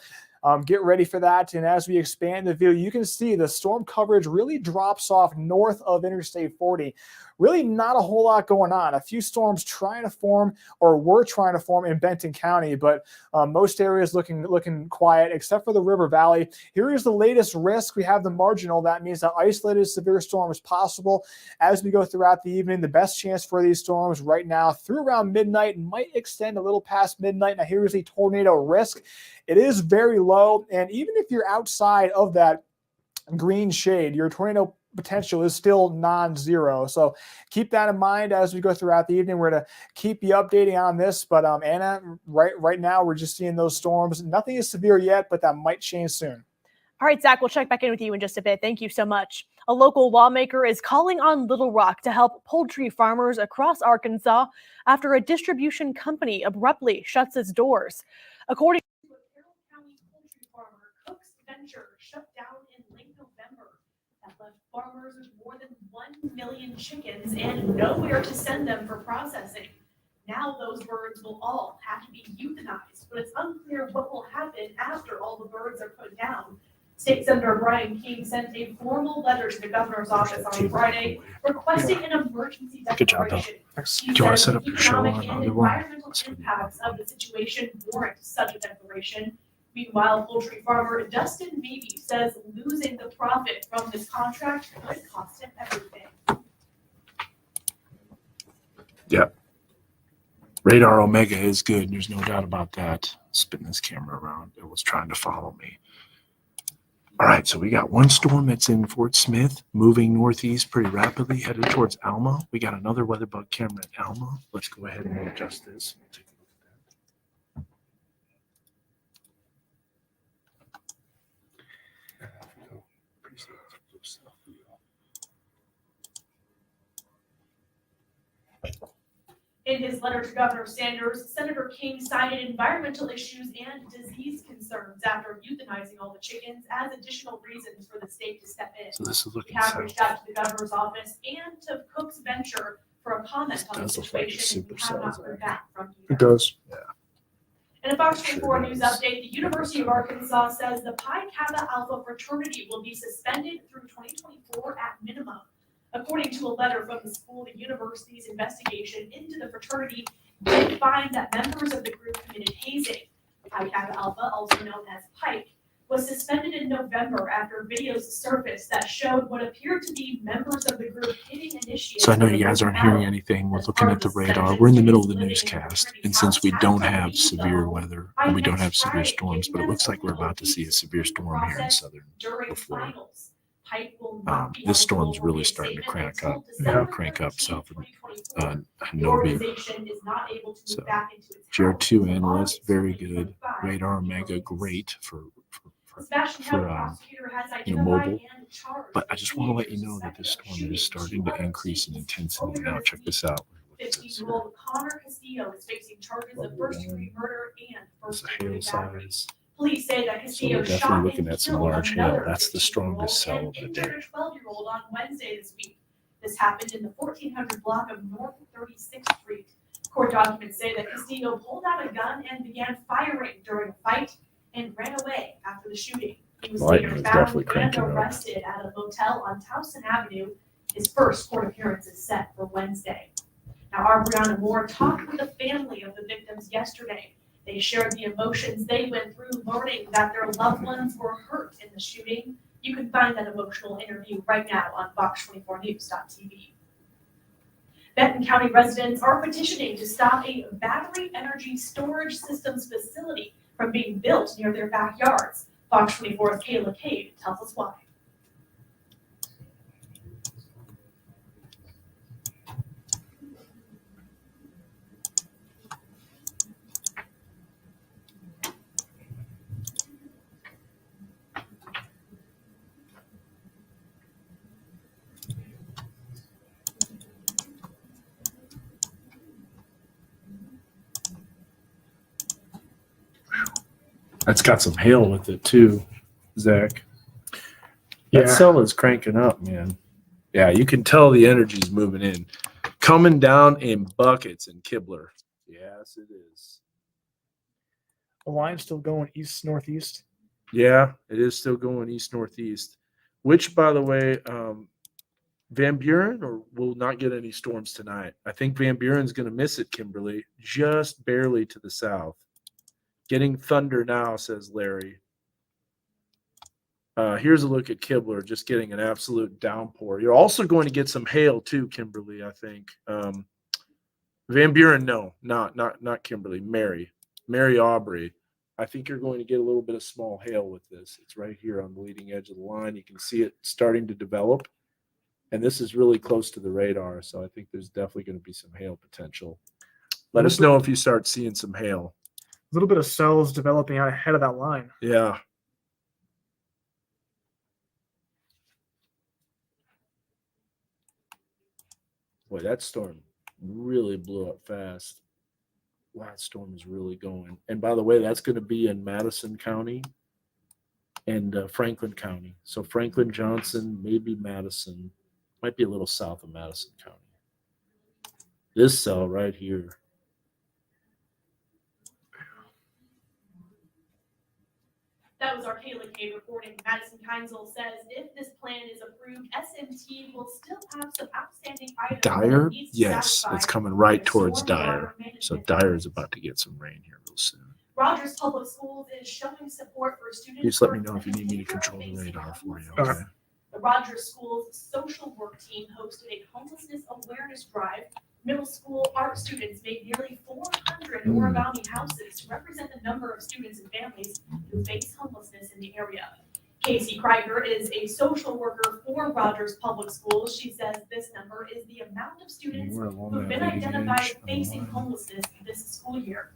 get ready for that. And as we expand the view, you can see the storm coverage really drops off north of Interstate 40. Really not a whole lot going on. A few storms trying to form or were trying to form in Benton County, but most areas looking quiet except for the River Valley. Here is the latest risk. We have the marginal. That means that isolated severe storm is possible as we go throughout the evening. The best chance for these storms right now through around midnight might extend a little past midnight. Now here is the tornado risk. It is very low, and even if you're outside of that green shade, your tornado potential is still non-zero. So keep that in mind as we go throughout the evening. We're going to keep you updating on this, but Anna, right now we're just seeing those storms. Nothing is severe yet, but that might change soon. All right, Zach, we'll check back in with you in just a bit. Thank you so much. A local lawmaker is calling on Little Rock to help poultry farmers across Arkansas after a distribution company abruptly shuts its doors. According to a Carroll County poultry farmer, Cook's Venture shut down in late November. That left farmers with more than 1 million chickens and nowhere to send them for processing. Now those birds will all have to be euthanized, but it's unclear what will happen after all the birds are put down. State Senator Brian King sent a formal letter to the governor's office on Friday requesting an emergency declaration. Do you want to set up your show on Economic and another one? environmental impacts of the situation warrant such a declaration. Meanwhile, poultry farmer Dustin Beebe says losing the profit from this contract could cost him everything. Yep. Radar Omega is good. There's no doubt about that. Spinning this camera around. It was trying to follow me. All right, so we got one storm that's in Fort Smith, moving northeast pretty rapidly, headed towards Alma. We got another weather bug camera at Alma. Let's go ahead and adjust this. Take a look at that. In his letter to Governor Sanders, Senator King cited environmental issues and disease concerns after euthanizing all the chickens as additional reasons for the state to step in. So this is We looking have south. reached out to the governor's office and to Cook's Venture for a comment on the Does look like a situation. We have supercell not zone. heard back from It either. does. In a Fox Sure 24 does. News update, the University of Arkansas says the Pi Kappa Alpha fraternity will be suspended through 2024 at minimum. According to a letter from the school, the university's investigation into the fraternity did find that members of the group committed hazing. Pi Kappa Alpha, also known as Pike, was suspended in November after videos surfaced that showed what appeared to be members of the group hitting initiates. So I know you guys aren't hearing anything. We're looking at the radar. We're in the middle of the newscast. And since we don't have severe weather and we don't have severe storms, but it looks like we're about to see a severe storm here in southern Florida. This storm's really starting to crank up south of Novi. So GR2 analyst, very good. Radar Omega, great for mobile. But I just want to let you know that this storm is starting to increase in intensity. Now check this out. 15-year-old Connor Castillo is facing charges of first-degree murder and It's a first-degree hail battery. size. Police say that So Castillo we're shot definitely and looking at some killed large hail. another That's the 15-year-old strongest cell and of the injured day. a 12-year-old on Wednesday this week. This happened in the 1400 block of North 36th Street. Court documents say that Castillo pulled out a gun and began firing during a fight and ran away after the shooting. He was Lightning later is found definitely and cranking up. arrested at a motel on Towson Avenue. His first court appearance is set for Wednesday. Now, our Brianna Moore talked with the family of the victims yesterday. They shared the emotions they went through learning that their loved ones were hurt in the shooting. You can find that emotional interview right now on fox24news.tv. Benton County residents are petitioning to stop a battery energy storage systems facility from being built near their backyards. Fox 24's Kayla Cade tells us why. That's got some hail with it too, Zach. That cell is cranking up, man. Yeah, you can tell the energy's moving in. Coming down in buckets in Kibler. Yes, it is. The line's still going east northeast. Yeah, it is still going east northeast. Which, by the way, Van Buren or will not get any storms tonight. I think Van Buren's going to miss it, Kimberly, just barely to the south. Getting thunder now, says Larry. Here's a look at Kibler, just getting an absolute downpour. You're also going to get some hail too, Kimberly, I think. Van Buren, no, not Kimberly. Mary Aubrey. I think you're going to get a little bit of small hail with this. It's right here on the leading edge of the line. You can see it starting to develop. And this is really close to the radar, so I think there's definitely going to be some hail potential. Let us know if you start seeing some hail. A little bit of cells developing out ahead of that line. Yeah. Boy, that storm really blew up fast. Wow, that storm is really going. And by the way, that's going to be in Madison County and Franklin County. So Franklin, Johnson, maybe Madison. Might be a little south of Madison County. This cell right here. That was our Kayla K reporting. Madison Kinzel says if this plan is approved, SMT will still have some outstanding items. Dyer? that it needs to Yes, satisfy it's coming right the towards stormwater Dyer. So management Dyer is plans. about to get some rain here real soon. Rogers Public Schools is showing support for students. Just let me know if you need me to control the radar for you, okay? The Rogers Schools social work team hosted a homelessness awareness drive. Middle school art students made nearly 400 origami houses to represent the number of students and families who face homelessness in the area. Casey Krieger is a social worker for Rogers Public Schools. She says this number is the amount of students who've been identified facing homelessness this school year.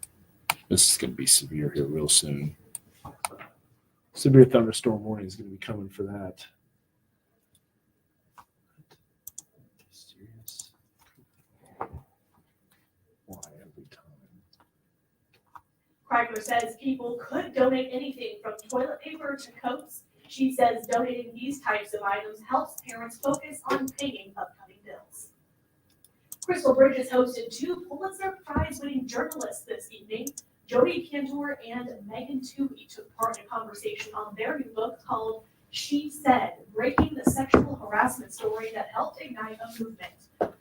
This is going to be severe here real soon. Severe thunderstorm warning is going to be coming for that. Why every time? Krieger says people could donate anything from toilet paper to coats. She says donating these types of items helps parents focus on paying upcoming bills. Crystal Bridges hosted 2 Pulitzer Prize-winning journalists this evening. Jodi Cantor and Megan Twohey took part in a conversation on their new book called She Said, Breaking the Sexual Harassment Story That Helped Ignite a Movement.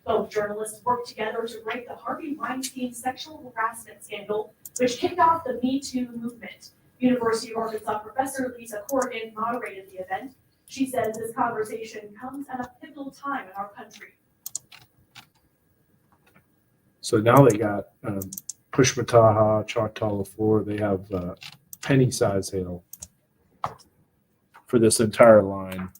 Both journalists worked together to break the Harvey Weinstein sexual harassment scandal, which kicked off the Me Too movement. University of Arkansas professor Lisa Corrigan moderated the event. She says this conversation comes at a pivotal time in our country. So now they got Pushmataha, Choctaw LaFleur. They have penny size hail for this entire line.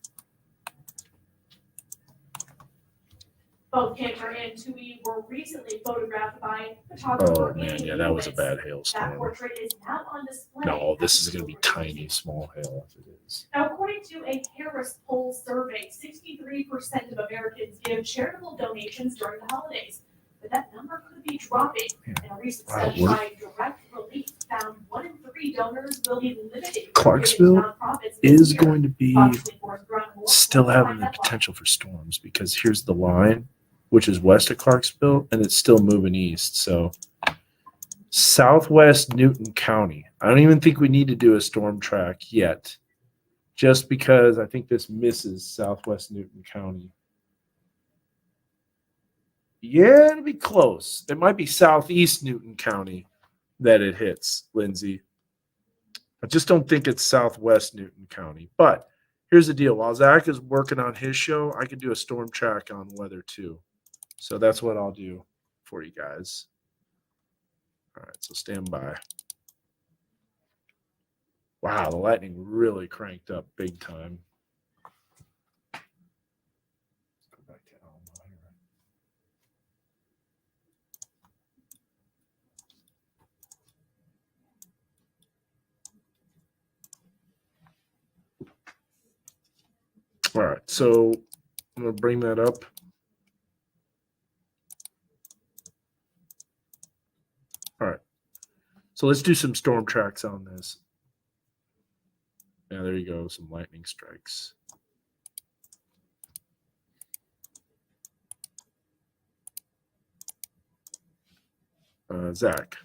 Both Cantor and Toohey were recently photographed by photographer. Oh man, Andy yeah, that was a Lewis. bad That hailstorm. portrait is now on display. No, this is at the going to be Silver tiny, small hail if it is. Now, according to a Harris poll survey, 63% of Americans give charitable donations during the holidays. But that number could be dropping. Yeah. And a recent Wow, study by Direct Relief found 1 in 3 donors will be limited. Clarksville is going to be still having the potential for storms because here's the line, which is west of Clarksville, and it's still moving east. So southwest Newton County. I don't even think we need to do a storm track yet, just because I think this misses southwest Newton County. Yeah, it'll be close. It might be southeast Newton County that it hits, Lindsay. I just don't think it's southwest Newton County. But here's the deal. While Zach is working on his show, I can do a storm track on weather too. So that's what I'll do for you guys. All right, so stand by. Wow, the lightning really cranked up big time. Let's go back to Alma here. All right, so I'm going to bring that up. All right, so let's do some storm tracks on this. Yeah, there you go. Some lightning strikes. Zach,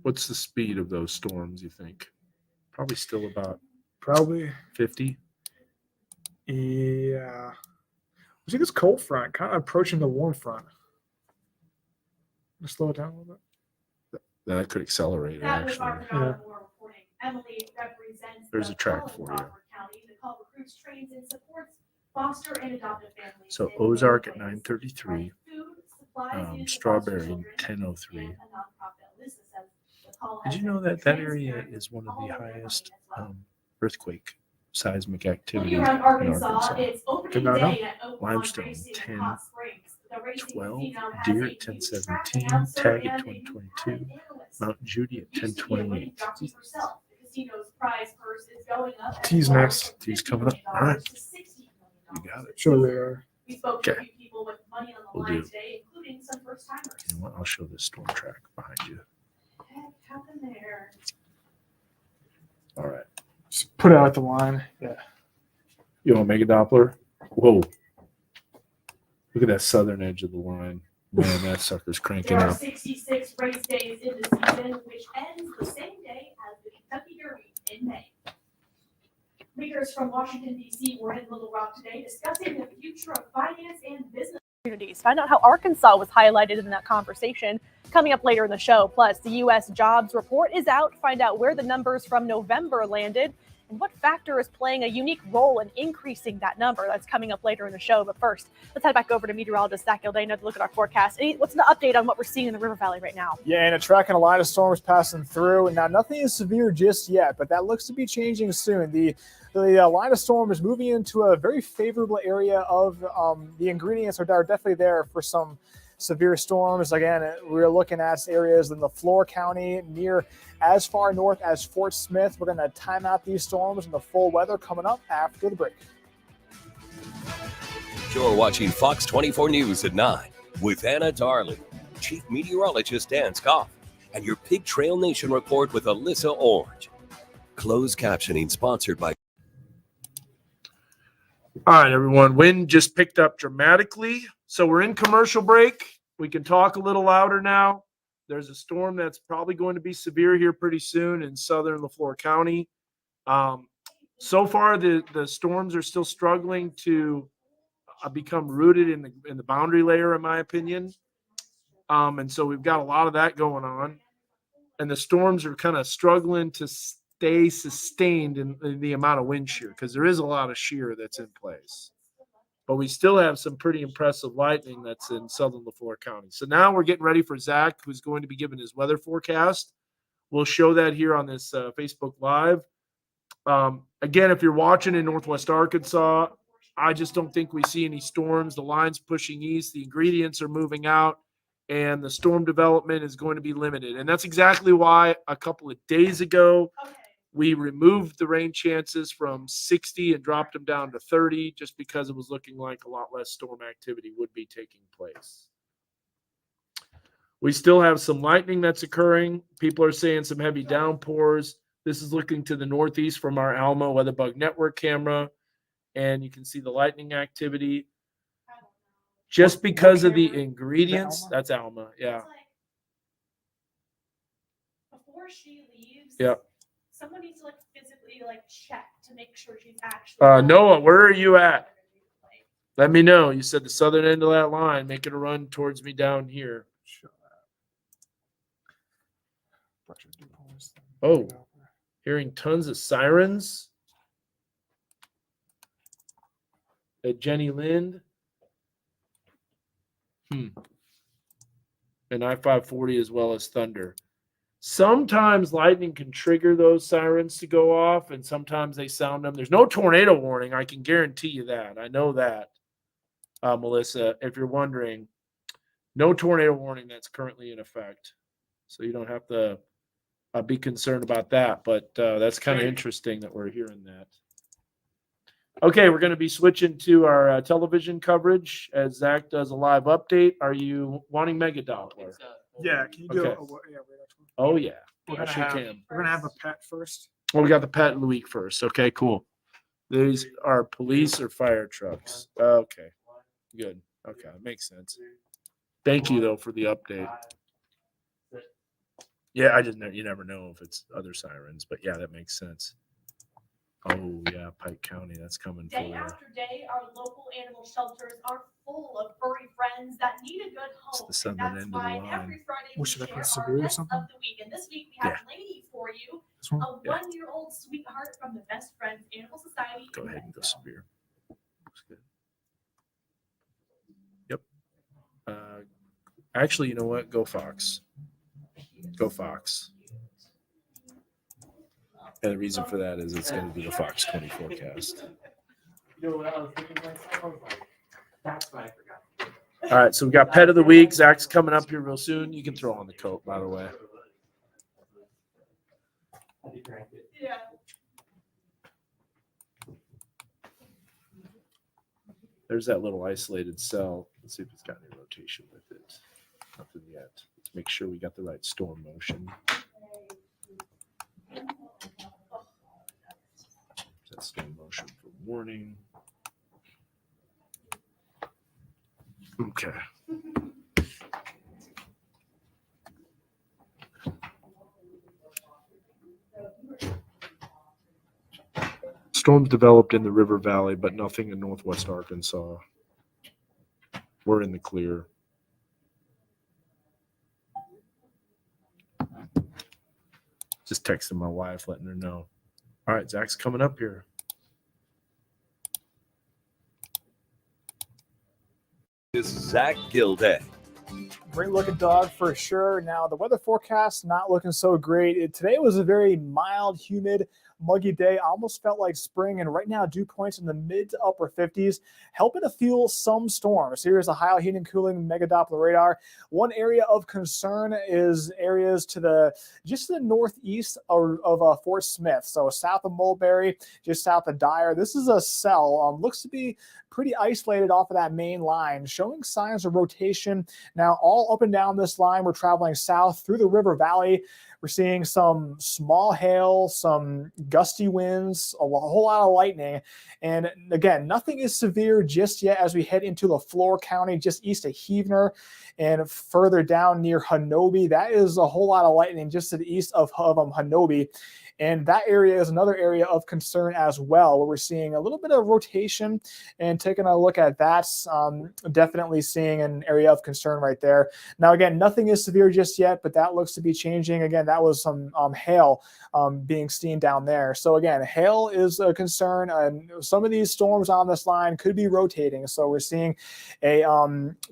what's the speed of those storms, you think? Probably still about Probably. 50. Yeah. I think it's cold front, kind of approaching the warm front. Just slow it down a little bit. That could accelerate it, That was actually. our Bernard Moore reporting. Emily represents There's the a track Call for in you. Crawford County. The call recruits, trains, and supports foster and adoptive families. So in Ozark at ways, 9:33, providing food, supplies, and Strawberry foster children, 10:03. and a nonprofit. Alyssa says the call Did has you know been that that area transparent is one of all the of their money highest as well. earthquake seismic Looking activity around in Arkansas, Arkansas? it's opening Did not know. day at Oaklawn Limestone, Racing 10, Hot Springs. The racing 12, casino has Deer a at new 10:17, track announcer Tag at and a new 10:22, patent analyst. Mount Judy at Used to be a winning 10:28. jockey herself. The casino's prize purse is going up. Tease next. Tease coming up. All right. You You got it. Sure they are. We spoke to a Okay. few people with money on the Will line do. today, including some first timers. You know what? I'll show this storm track behind you. Heck happened there? All right. Just put it out the line. Yeah. You want to make a Doppler? Whoa. Look at that southern edge of the line. Man, that sucker's cranking There are up. 66 race days in the season, which ends the same day as the Kentucky Derby in May. Leaders from Washington, D.C. were in Little Rock today discussing the future of finance and business. Communities. Find out how Arkansas was highlighted in that conversation coming up later in the show. Plus, the U.S. jobs report is out. Find out where the numbers from November landed and what factor is playing a unique role in increasing that number. That's coming up later in the show. But first, let's head back over to meteorologist Zach Gildano to look at our forecast. What's the update on what we're seeing in the River Valley right now? Yeah, and a track and a line of storms passing through. Now, nothing is severe just yet, but that looks to be changing soon. The line of storm is moving into a very favorable area of the ingredients are definitely there for some severe storms. Again, we're looking at areas in the Floor County near as far north as Fort Smith. We're going to time out these storms and the full weather coming up after the break. You're watching Fox 24 News at 9 with Anna Darling, Chief Meteorologist Dan Scott, and your Pig Trail Nation report with Alyssa Orange. Closed captioning sponsored by. All right, everyone. Wind just picked up dramatically. So we're in commercial break. We can talk a little louder now. There's a storm that's probably going to be severe here pretty soon in southern LaFleur County. So far, the storms are still struggling to become rooted in the boundary layer, in my opinion. And so we've got a lot of that going on. And the storms are kind of struggling to stay sustained in the amount of wind shear because there is a lot of shear that's in place. But we still have some pretty impressive lightning that's in southern LaFleur County. So now we're getting ready for Zach, who's going to be giving his weather forecast. We'll show that here on this Facebook Live. Again, if you're watching in Northwest Arkansas, I just don't think we see any storms. The line's pushing east. The ingredients are moving out. And the storm development is going to be limited. And that's exactly why a couple of days ago, we removed the rain chances from 60 and dropped them down to 30 just because it was looking like a lot less storm activity would be taking place. We still have some lightning that's occurring. People are saying some heavy downpours. This is looking to the northeast from our Alma WeatherBug Network camera. And you can see the lightning activity. Just because of the ingredients, Alma? that's Alma, yeah. Before she leaves, Yep. someone needs to physically check to make sure she's actually. Noah, where are you at? Let me know. You said the southern end of that line, make it a run towards me down here. Oh, hearing tons of sirens at Jenny Lind. And I-540 as well as thunder. Sometimes lightning can trigger those sirens to go off, and sometimes they sound them. There's no tornado warning. I can guarantee you that. I know that, Melissa, if you're wondering. No tornado warning that's currently in effect. So you don't have to be concerned about that. But that's kind of interesting that we're hearing that. Okay, we're going to be switching to our television coverage as Zach does a live update. Are you wanting Mega Doppler? Yeah, can you do Okay. yeah, wait, Oh, yeah. We're Yes, gonna you have can. we're gonna have a pet first. Well, we got the pet of the week first. Okay, cool. These are police or fire trucks. Okay, good. Okay, makes sense. Thank you though for the update. Yeah, I just you never know if it's other sirens, but yeah, that makes sense. Oh yeah, Pike County, that's coming for Day you. after day, our local animal shelters are full of furry friends that need a good home. the southern And that's end of the why line. every Friday we What, should I share put our severe or pets something? of the week. And this week we have Lady for you, This one? a Yeah. 1-year-old sweetheart from the Best Friends Animal Society. Go in ahead and go Bentonville. severe. Looks good. Yep. Actually, you know what? Go Fox. Go Fox. And the reason for that is it's going to be the Fox 20 forecast. You know what I was thinking myself? I was like, that's what I forgot. All right, so we got pet of the week. Zach's coming up here real soon. You can throw on the coat, by the way. Yeah. There's that little isolated cell. Let's see if it's got any rotation with it. Nothing yet. Let's make sure we got the right storm motion. That's storm motion for warning. Okay. Storms developed in the river valley, but nothing in northwest Arkansas. We're in the clear. Just texting my wife, letting her know. All right, Zach's coming up here. This is Zach Gilday. Great looking dog for sure. Now, the weather forecast not looking so great. Today was a very mild, humid, muggy day. Almost felt like spring, and right now dew points in the mid to upper 50s, helping to fuel some storms. Here's a high heating and cooling mega Doppler radar. One area of concern is areas to the just to the northeast of Fort Smith, so south of Mulberry, just south of Dyer. This is a cell. Looks to be pretty isolated off of that main line, showing signs of rotation. Now, all up and down this line, we're traveling south through the river valley. We're seeing some small hail, some gusty winds, a whole lot of lightning. And again, nothing is severe just yet as we head into LaFleur County, just east of Heavener and further down near Hanobi. That is a whole lot of lightning just to the east of Hanobi. And that area is another area of concern as well, where we're seeing a little bit of rotation and taking a look at that. Definitely seeing an area of concern right there. Now, again, nothing is severe just yet, but that looks to be changing. Again, that was some hail being seen down there. So again, hail is a concern. And some of these storms on this line could be rotating. So we're seeing a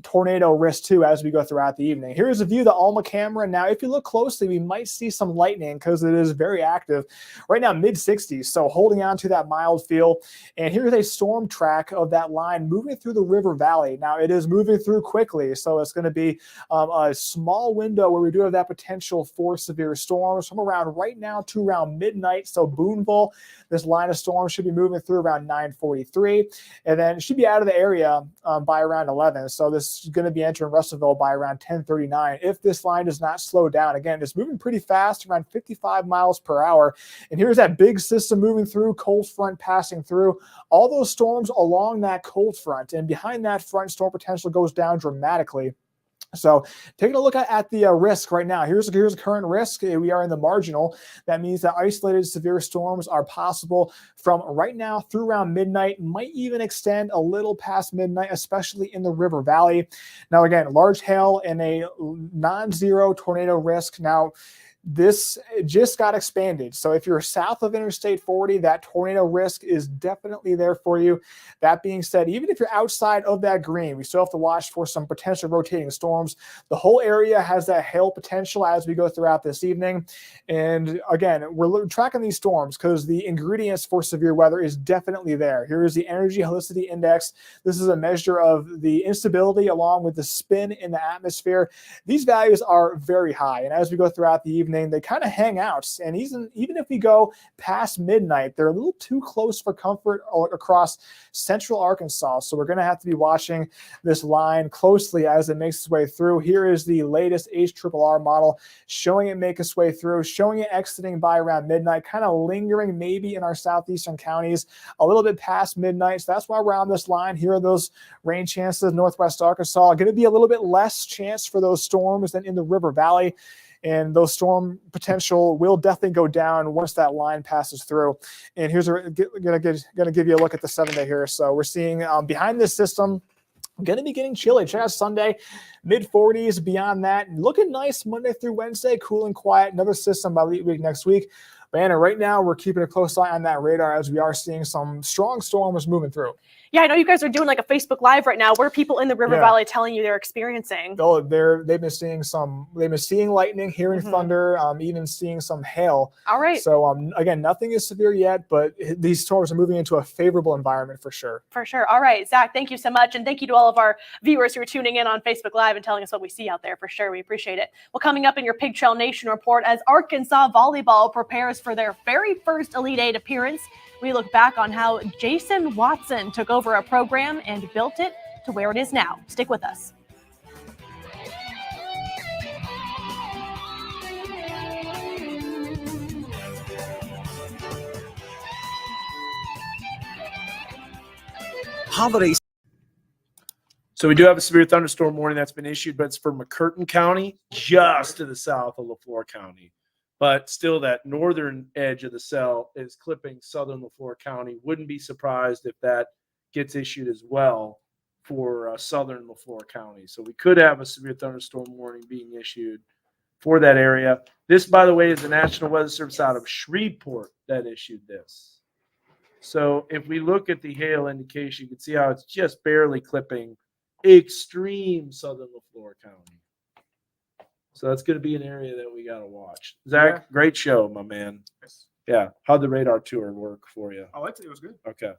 tornado risk too as we go throughout the evening. Here's a view of the Alma camera. Now, if you look closely, we might see some lightning because it is very active. Right now, mid 60s, so holding on to that mild feel. And here's a storm track of that line moving through the river valley. Now, it is moving through quickly, so it's going to be a small window where we do have that potential for severe storms from around right now to around midnight. So Boonville, this line of storms should be moving through around 9:43, and then it should be out of the area by around 11. So this is going to be entering Russellville by around 10:39 if this line does not slow down. Again, it's moving pretty fast, around 55 miles per hour. And here's that big system moving through, cold front passing through. All those storms along that cold front, and behind that front, storm potential goes down dramatically. So taking a look at the risk right now. Here's a current risk. We are in the marginal. That means that isolated severe storms are possible from right now through around midnight, might even extend a little past midnight, especially in the river valley. Now, again, large hail and a non-zero tornado risk. Now, this just got expanded. So if you're south of Interstate 40, that tornado risk is definitely there for you. That being said, even if you're outside of that green, we still have to watch for some potential rotating storms. The whole area has that hail potential as we go throughout this evening. And again, we're tracking these storms because the ingredients for severe weather is definitely there. Here is the Energy Helicity Index. This is a measure of the instability along with the spin in the atmosphere. These values are very high. And as we go throughout the evening, evening, they kind of hang out. And even if we go past midnight, they're a little too close for comfort across central Arkansas. So we're going to have to be watching this line closely as it makes its way through. Here is the latest HRRR model showing it make its way through, showing it exiting by around midnight, kind of lingering maybe in our southeastern counties a little bit past midnight. So that's why we're on this line. Here are those rain chances. Northwest Arkansas going to be a little bit less chance for those storms than in the River Valley. And those storm potential will definitely go down once that line passes through. And here's going to give you a look at the 7-day here. So we're seeing behind this system, going to be getting chilly. Check out Sunday, mid 40s. Beyond that, looking nice Monday through Wednesday, cool and quiet. Another system by late week next week. But Anna, right now we're keeping a close eye on that radar as we are seeing some strong storms moving through. Yeah, I know you guys are doing like a Facebook Live right now. What are people in the River Yeah. Valley telling you they're experiencing? Oh, they've been seeing lightning, hearing thunder, even seeing some hail. All right. So again, nothing is severe yet, but these storms are moving into a favorable environment for sure. For sure. All right, Zach, thank you so much. And thank you to all of our viewers who are tuning in on Facebook Live and telling us what we see out there. For sure. We appreciate it. Well, coming up in your Pig Trail Nation report, as Arkansas volleyball prepares for their very first Elite Eight appearance, we look back on how Jason Watson took over a program and built it to where it is now. Stick with us. Holidays. So we do have a severe thunderstorm warning that's been issued, but it's for McCurtain County, just to the south of LaFleur County. But still, that northern edge of the cell is clipping southern LaFleur County. Wouldn't be surprised if that gets issued as well for southern LaFleur County. So we could have a severe thunderstorm warning being issued for that area. This, by the way, is the National Weather Service out of Shreveport that issued this. So if we look at the hail indication, you can see how it's just barely clipping extreme southern LaFleur County. So that's going to be an area that we got to watch. Zach, great show, my man. Yeah. How'd the radar tour work for you? I liked it. It was good. Okay.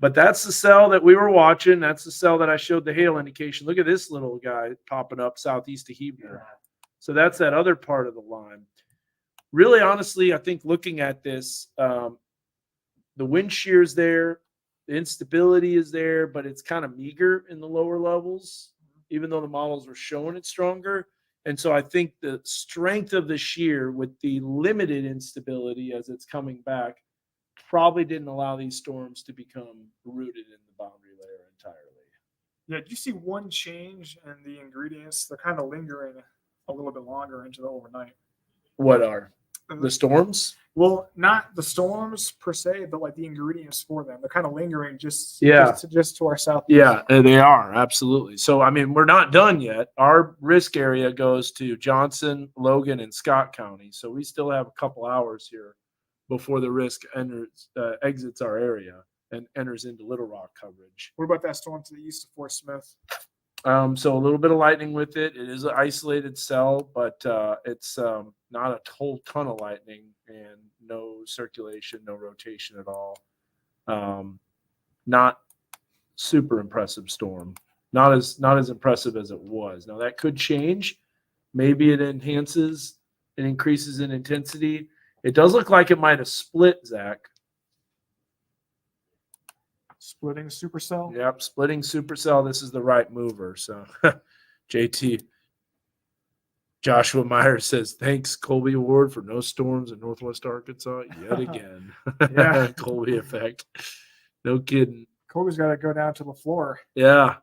But that's the cell that we were watching. That's the cell that I showed the hail indication. Look at this little guy popping up southeast of Hebron. So that's that other part of the line. Really, honestly, I think looking at this, the wind shear is there. The instability is there, but it's kind of meager in the lower levels, even though the models were showing it stronger. And so I think the strength of the shear with the limited instability as it's coming back probably didn't allow these storms to become rooted in the boundary layer entirely. Yeah, did you see one change in the ingredients? They're kind of lingering a little bit longer into the overnight. What are the storms? Well, not the storms per se, but like the ingredients for them. They're kind of lingering just to our south. Yeah, they are. Absolutely. So, I mean, we're not done yet. Our risk area goes to Johnson, Logan, and Scott County. So we still have a couple hours here before the risk exits our area and enters into Little Rock coverage. What about that storm to the east of Fort Smith? So a little bit of lightning with it. It is an isolated cell, but it's not a whole ton of lightning and no circulation, no rotation at all. Not super impressive storm. Not as impressive as it was. Now that could change. Maybe it increases in intensity. It does look like it might have split, Zach. Splitting supercell? Yep, splitting supercell. This is the right mover. So JT Joshua Myers says, thanks, Colby Award for no storms in Northwest Arkansas yet again. Yeah. Colby effect. No kidding. Colby's got to go down to LaFleur. Yeah.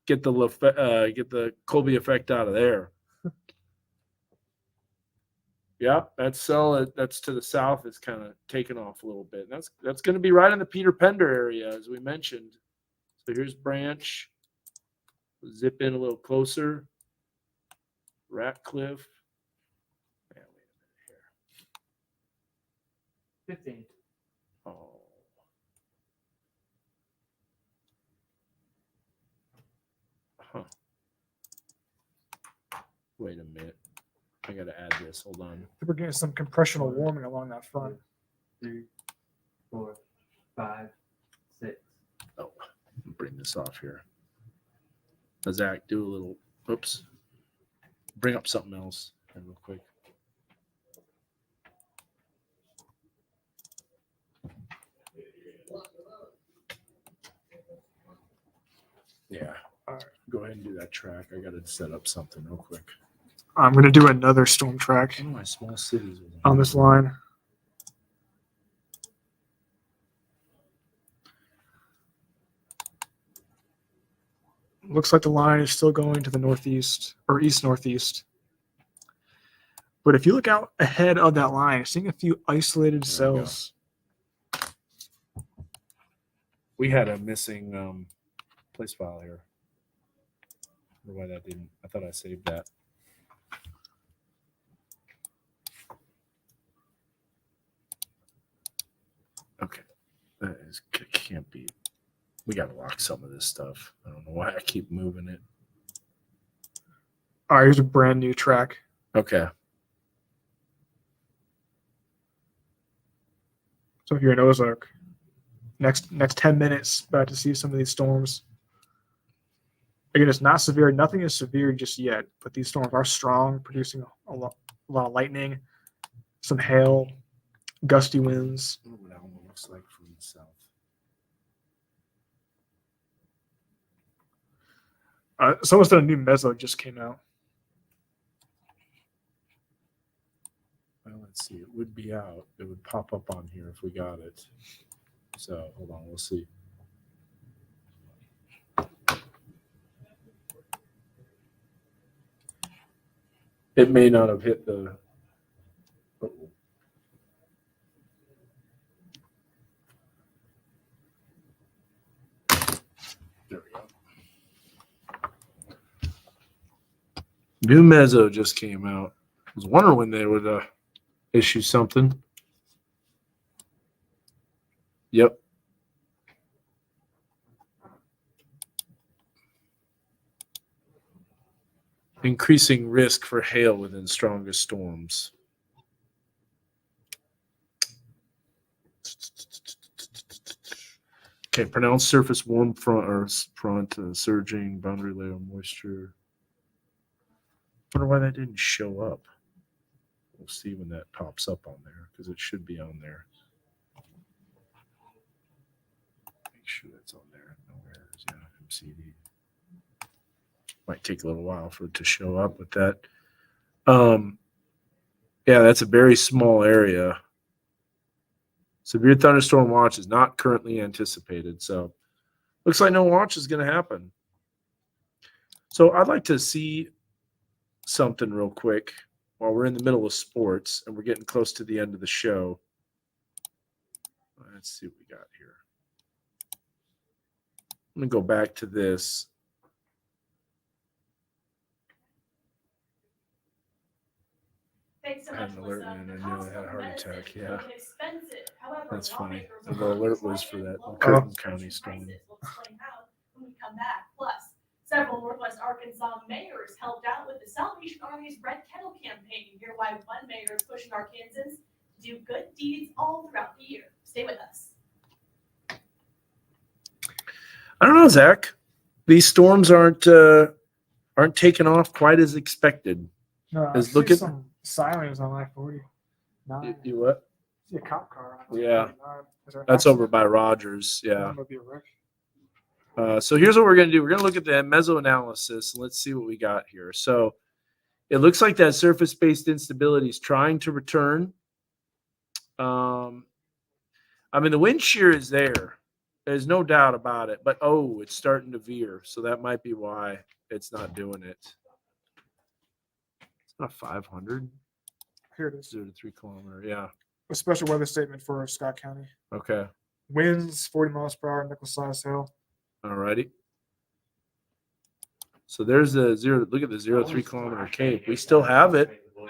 Get the Colby effect out of there. Yeah, that cell that's to the south is kind of taken off a little bit. And that's going to be right in the Peter Pender area, as we mentioned. So here's Branch. Zip in a little closer. Ratcliffe. Yeah, wait a minute here. 15. Oh. Huh. Wait a minute. I got to add this. Hold on. We're getting some compressional warming along that front. 3, 4, 5, 6. Oh, bring this off here. Zach, do a little. Oops. Bring up something else real quick. Yeah. All right. Go ahead and do that track. I got to set up something real quick. I'm going to do another storm track One of my small cities was on this line. Looks like the line is still going to the northeast or east-northeast. But if you look out ahead of that line, seeing a few isolated There we go. cells. We had a missing place file here. I wonder why that didn't. I thought I saved that. Okay. That is can't be. We got to lock some of this stuff. I don't know why I keep moving it. All right, here's a brand new track. Okay. So if you're in Ozark, next 10 minutes, about to see some of these storms. Again, it's not severe. Nothing is severe just yet, but these storms are strong, producing a lot of lightning, some hail, gusty winds. I don't know what Alma looks like from the south. Someone said a new mezzo just came out. Well, let's see. It would be out. It would pop up on here if we got it. So hold on. We'll see. It may not have hit the. Uh-oh. There we go. New mezzo just came out. I was wondering when they would issue something. Yep. Increasing risk for hail within strongest storms. Okay, pronounced surface warm front surging boundary layer moisture. Wonder why that didn't show up. We'll see when that pops up on there because it should be on there. Make sure that's on there. No errors. Yeah, MCD. Might take a little while for it to show up with that. Yeah, that's a very small area. Severe thunderstorm watch is not currently anticipated. So looks like no watch is going to happen. So I'd like to see something real quick while we're in the middle of sports and we're getting close to the end of the show. Let's see what we got here. I'm going to go back to this. Thanks so I had much, an alert Melissa. and The I knew I cost had a of heart medicine attack. is Yeah. looking expensive. However, That's funny. lawmakers And are the alert was trying for that lower Curtin prescription County storm. prices. We'll explain how when we come back. Plus, several Northwest Arkansas mayors helped out with the Salvation Army's Red Kettle campaign. Hear why one mayor is pushing Arkansans to do good deeds all throughout the year. Stay with us. I don't know, Zach. These storms aren't taking off quite as expected. No, I Is see look at- some sirens on I-40. You what? See a cop car on Yeah. 49. Is there an That's over accident? by Rogers. Yeah. That might be a wreck. So here's what we're going to do. We're going to look at the mesoanalysis and let's see what we got here. So it looks like that surface-based instability is trying to return. I mean, the wind shear is there. There's no doubt about it. But, it's starting to veer. So that might be why it's not doing it. It's not 500. Here it is. 0 to 3 kilometer. Yeah. A special weather statement for Scott County. Okay. Winds 40 miles per hour, nickel size hail. All righty. So there's the 0. Look at the 0 to 3 kilometer cape. We still have it. I know.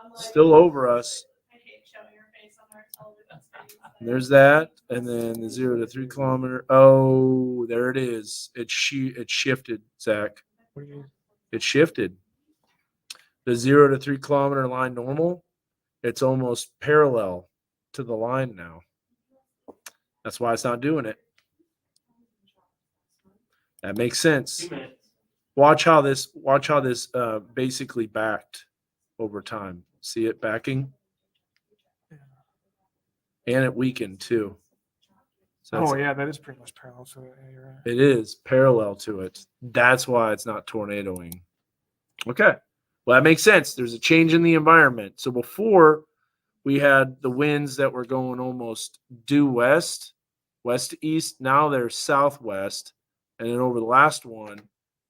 I'm like, Still over us. I hate showing your face on our television screens. There's that, and then the 0 to 3 kilometer. Oh, there it is. It shifted, Zach. What do you mean? It shifted. The 0 to 3 kilometer line normal, it's almost parallel to the line now. That's why it's not doing it. That makes sense. 2 minutes. Watch how this basically backed over time. See it backing? And it weakened too. So that's- Oh yeah, that is pretty much parallel to it. Yeah, you're right. it is parallel to it. That's why it's not tornadoing. Okay. Well, that makes sense. There's a change in the environment. So before we had the winds that were going almost due west, west to east. Now they're southwest. And then over the last one,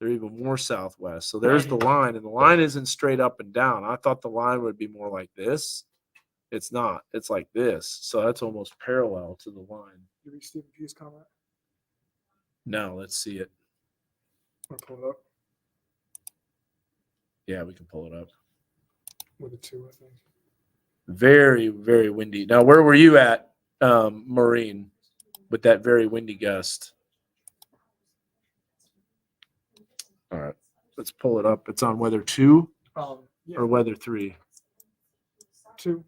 they're even more southwest. So there's the line. And the line isn't straight up and down. I thought the line would be more like this. It's not. It's like this. So that's almost parallel to the line. You read Stephen P's comment. Now let's see it. I'm gonna pull it up Yeah, we can pull it up. with the 2, I think. Very, very windy. Now, where were you at, Maureen, with that very windy gust? All right, let's pull it up. It's on weather 2 Yeah, or weather 3. 2.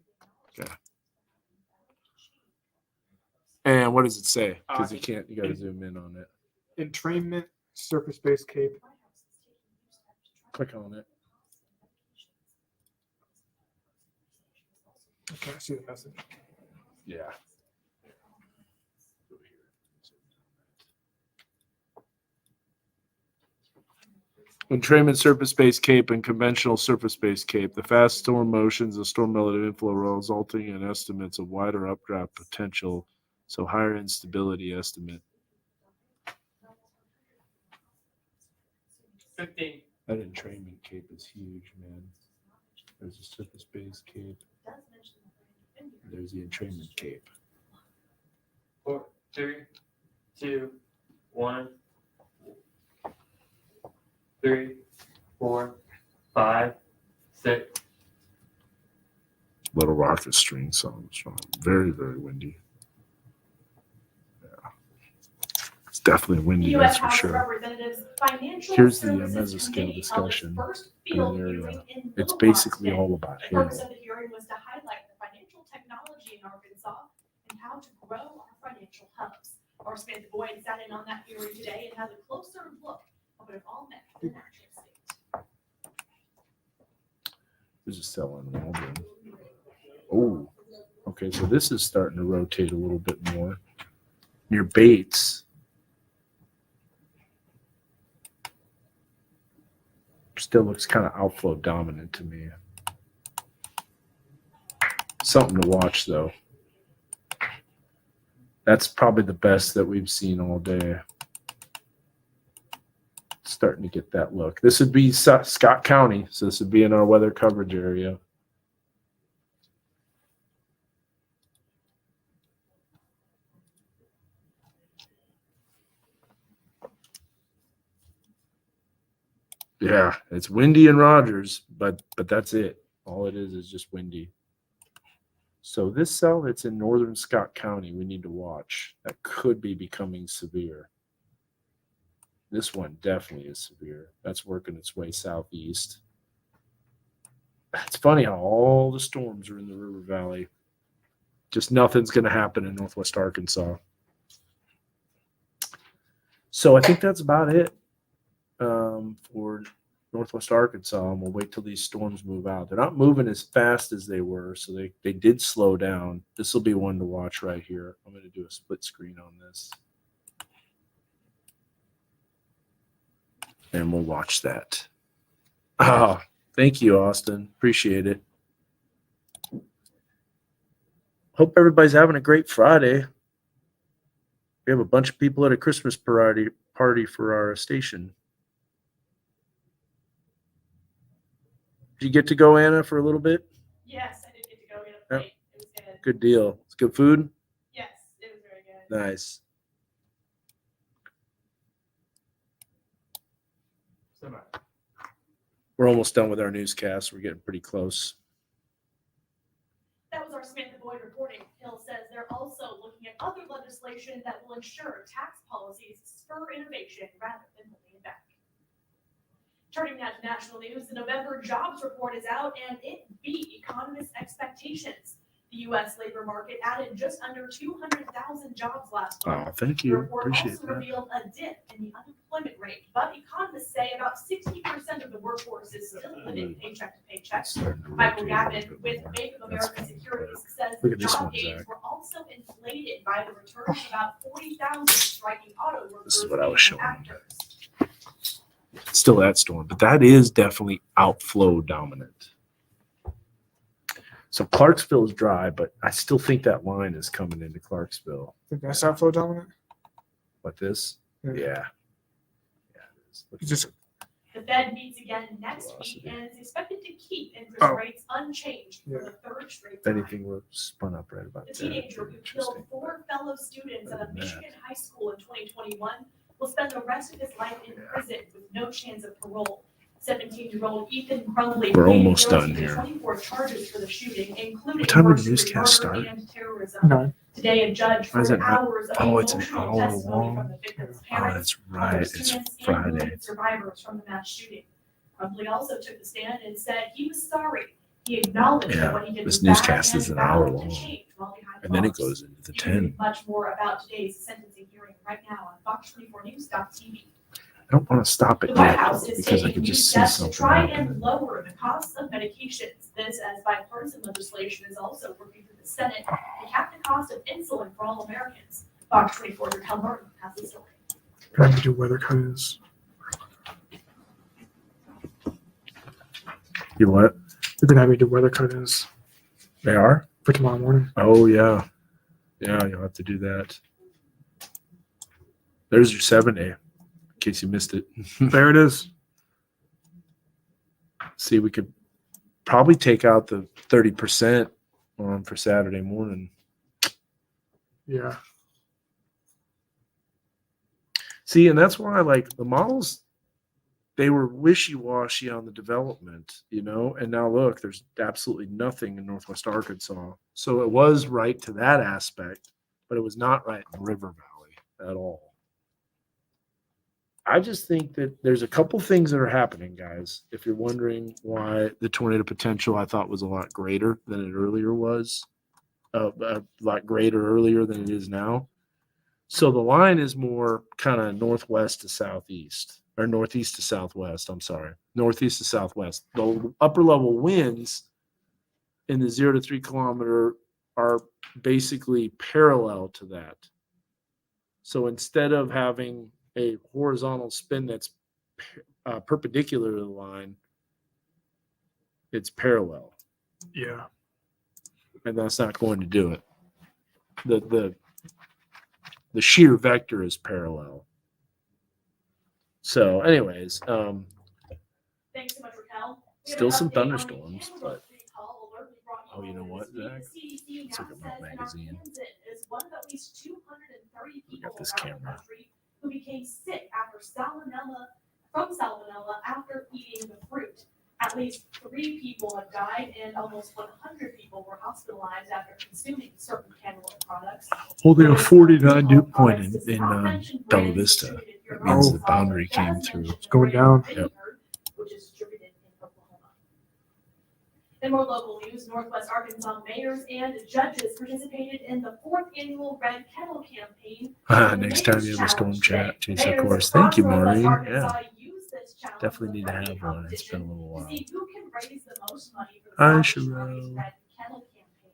And what does it say? Because you got to zoom in on it. Entrainment, surface-based cape. Click on it. I can't see the message. Yeah. Entrainment surface-based cape and conventional surface-based cape. The fast storm motions of storm-related inflow resulting in estimates of wider updraft potential, so higher instability estimate. 15. That entrainment cape is huge, man. There's a surface-based cape. There's the entrainment cape. 4, 3, 2, 1. 3, 4, 5, 6. Little rocket string, so it's very, very windy. Yeah. It's definitely windy, The that's U.S. for House of sure. Representatives Financial Here's the Services mesoscale Committee held its discussion first in field an area. hearing in It's Little Rock basically today. all about The purpose hail. of the hearing was to highlight the financial technology in Arkansas and how to grow our financial hubs. Our Samantha Boyd sat in on that hearing today and has a closer look at what it all meant for the natural state. There's a cell on Waldron. Oh, okay, so this is starting to rotate a little bit more. Near Bates. Still looks kind of outflow dominant to me. Something to watch, though. That's probably the best that we've seen all day. Starting to get that look. This would be Scott County, so this would be in our weather coverage area. Yeah, it's windy in Rogers, but that's it. All it is just windy. So this cell that's in northern Scott County, we need to watch. That could be becoming severe. This one definitely is severe. That's working its way southeast. It's funny how all the storms are in the River Valley. Just nothing's going to happen in northwest Arkansas. So I think that's about it for northwest Arkansas. And we'll wait till these storms move out. They're not moving as fast as they were, so they did slow down. This will be one to watch right here. I'm going to do a split screen on this. And we'll watch that. Oh, thank you, Austin. Appreciate it. Hope everybody's having a great Friday. We have a bunch of people at a Christmas party for our station. Did you get to go, Anna, for a little bit? Yes, I did get to go get a plate. It was good. Good deal. It's good food? Yes, it was very good. Nice. We're almost done with our newscast. We're getting pretty close. That was our Samantha Boyd reporting. Hill says they're also looking at other legislation that will ensure tax policies spur innovation rather than holding it back. Turning now to national news, the November jobs report is out and it beat economists' expectations. The U.S. labor market added just under 200,000 jobs last month. Oh, thank The you. report Appreciate also that. revealed a dip in the unemployment rate, but economists say about 60% of the workforce is still living paycheck to paycheck. Michael Gavin with Bank of America Securities says Look at this job one, gains Zach. were also inflated hit by the return of about 40,000 striking auto workers. This is what I was and showing you. actors. Still that storm, but that is definitely outflow dominant. So Clarksville is dry, but I still think that line is coming into Clarksville. I think that's outflow dominant. Like this? Yeah. Yeah, it is. It's just The Fed meets again next Velocity. week and is expected to keep interest Oh. rates unchanged for Yeah. the third straight If time. anything, we're spun up right about The that. teenager who killed 4 fellow students at Other a than Michigan high school in 2021 will spend the rest of his life in prison with no chance of parole. 17-year-old Ethan Crumbley We're pleaded almost guilty done to here. 24 charges for the shooting, including What time would the first-degree newscast murder start? and terrorism. no. Today, a judge Why is heard it not- hours of Oh, it's an emotional hour testimony long? from the victim's Oh, parents, that's other right. It's students, and Friday. wounded survivors from the mass shooting. Crumbley also took the stand and said he was sorry. He acknowledged Yeah, that what he did this was bad newscast and is an hour vowed to long. change while behind And then it bars. goes into the You can read 10. much more about today's sentencing hearing right now on Fox24News.tv. I don't want to stop The it White yet House is because I taking could new just see steps to something try and happening. lower the costs of medications. This, as bipartisan legislation is also working through the Senate to cap the cost of insulin for all Americans. Fox 24's Raquel Martin has the story. I have to do weather cut-ins. You what? They're gonna have me do weather cut-ins They are? for tomorrow morning. Oh, yeah. Yeah, you'll have to do that. There's your 7-day, in case you missed it. There it is. See, we could probably take out the 30% on for Saturday morning. Yeah. See, and that's why, like, the models, they were wishy-washy on the development, you know, and now look, there's absolutely nothing in Northwest Arkansas. So it was right to that aspect, but it was not right in River Valley at all. I just think that there's a couple things that are happening, guys. If you're wondering why the tornado potential I thought was a lot greater than it earlier was, a lot greater earlier than it is now. So the line is more kind of northwest to southeast, or northeast to southwest. I'm sorry, northeast to southwest. The upper level winds in the 0 to 3 kilometer are basically parallel to that. So instead of having a horizontal spin that's perpendicular to the line, it's parallel, Yeah. and that's not going to do it. The shear vector is parallel. So, anyways, Thanks so much, Raquel. We have Still an some update on the thunderstorms, Cantaloupe but- recall alert we brought Oh, you know earlier what, this week. Zach? The CDC Let's now look at my says that magazine. Arkansas is one of at least 230 We people got this around the camera. country who became sick from salmonella after eating the fruit. At least 3 people have died and almost 100 people were hospitalized after consuming certain cantaloupe products. holding a Those 49 dew products point does in not mention Bella brands Vista. distributed here That in means the Arkansas, boundary but does came through. mention It's going the down. brand Yep. Vineyard, which is distributed in Oklahoma. In more local news, Northwest Arkansas mayors and judges participated in the 4th annual Red Kettle campaign. Next time you have a storm chat, Today, Chase, of mayors course. Thank you, across Northwest Maureen. Yeah, Arkansas used this challenge definitely need to with have writing one. It's been a little competition while. to see who can raise the most money for the Hi, Salvation Army's Sherelle. Red Kettle campaign.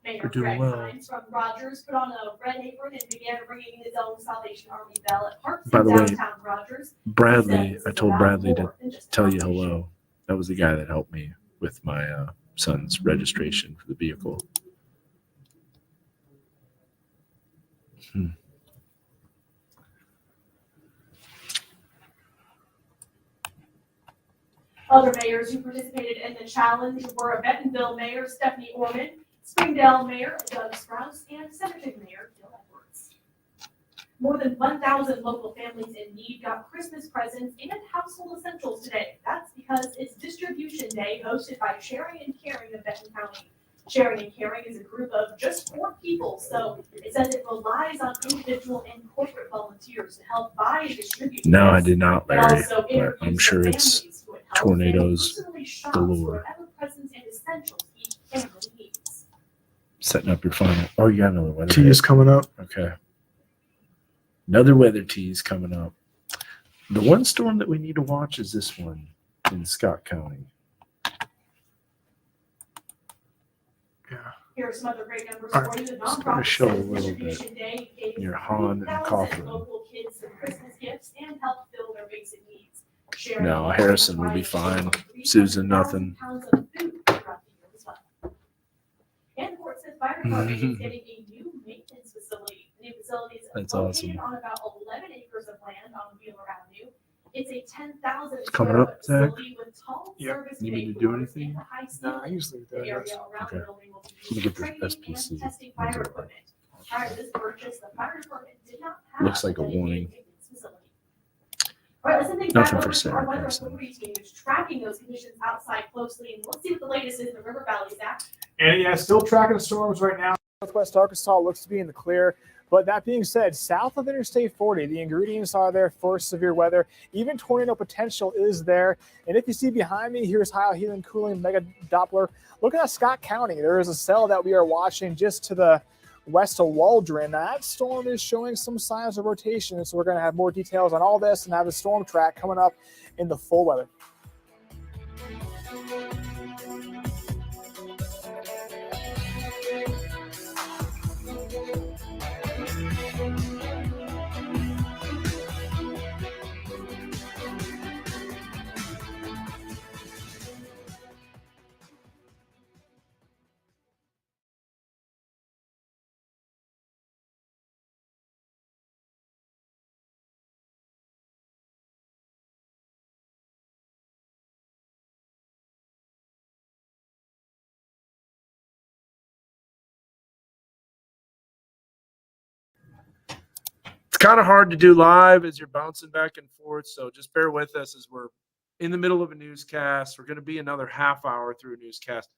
Mayor We're doing Greg well. Hines from Rogers put on a red apron and began ringing his own Salvation Army bell at parks By in the way, downtown Rogers. Bradley, He says I it's told about Bradley to more than just tell you salvation. hello. That was the guy that helped me with my son's registration for the vehicle. Other mayors who participated in the challenge were Bentonville Mayor Stephanie Orman, Springdale Mayor Doug Strauss, and Centerton Mayor Bill Edwards. More than 1,000 local families in need got Christmas presents and household essentials today. That's because it's Distribution Day hosted by Sharing and Caring of Benton County. Sharing and Caring is a group of just 4 people, so it says it relies on individual and corporate volunteers to help buy and distribute. No, I gifts. did not, It Larry, also but interviews I'm the sure it's families who it helps tornadoes and personally shops galore. whatever presents and essentials each family needs. setting up your final. Oh, you got another weather. Tea is coming up. Okay. Another weather tease coming up. The one storm that we need to watch is this one in Scott County. Yeah. Here are some other great numbers All for you. The Just nonprofit show a says little bit Distribution Day gave near Han and 3,000 Coughlin. local kids some Christmas gifts and helped fill their basic needs. Sharing No, all Harrison will be provided fine. 300,000 Susan, nothing. pounds of food throughout the year as well. And Fort Smith Fire Department is getting a new maintenance facility. The new facility is That's located awesome. on about 11 acres of land on Wheeler Avenue. It's a 10,000 coming square up, foot Zach? facility with tall Yep. service Need me to bay do floors anything? and a high Nah, I ceiling. usually do The area that. around Okay. the building will be Let me used get for this training SPC. and testing When's fire it equipment. Prior to this purchase, the fire department did not have Looks like a dedicated warning. maintenance facility. All right, let's send things Nothing back for over to Sarah our weather Harrison. authority team who's tracking those conditions outside closely, and let's see what the latest is in the River Valley, Zach. And yeah, still tracking the storms right now. Northwest Arkansas looks to be in the clear. But that being said, south of Interstate 40, the ingredients are there for severe weather. Even tornado potential is there. And if you see behind me, here's High Healing Cooling Mega Doppler. Look at Scott County. There is a cell that we are watching just to the west of Waldron. That storm is showing some signs of rotation. So we're going to have more details on all this and have the storm track coming up in the full weather. It's kind of hard to do live as you're bouncing back and forth. So just bear with us as we're in the middle of a newscast. We're going to be another half hour through a newscast.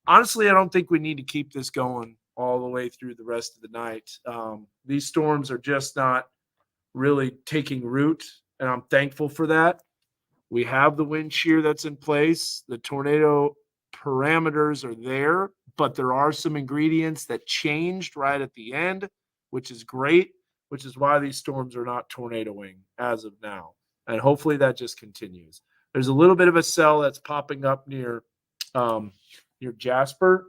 Honestly, I don't think we need to keep this going all the way through the rest of the night. These storms are just not really taking root, and I'm thankful for that. We have the wind shear that's in place. The tornado parameters are there, but there are some ingredients that changed right at the end, which is great, which is why these storms are not tornadoing as of now. And hopefully that just continues. There's a little bit of a cell that's popping up near Jasper,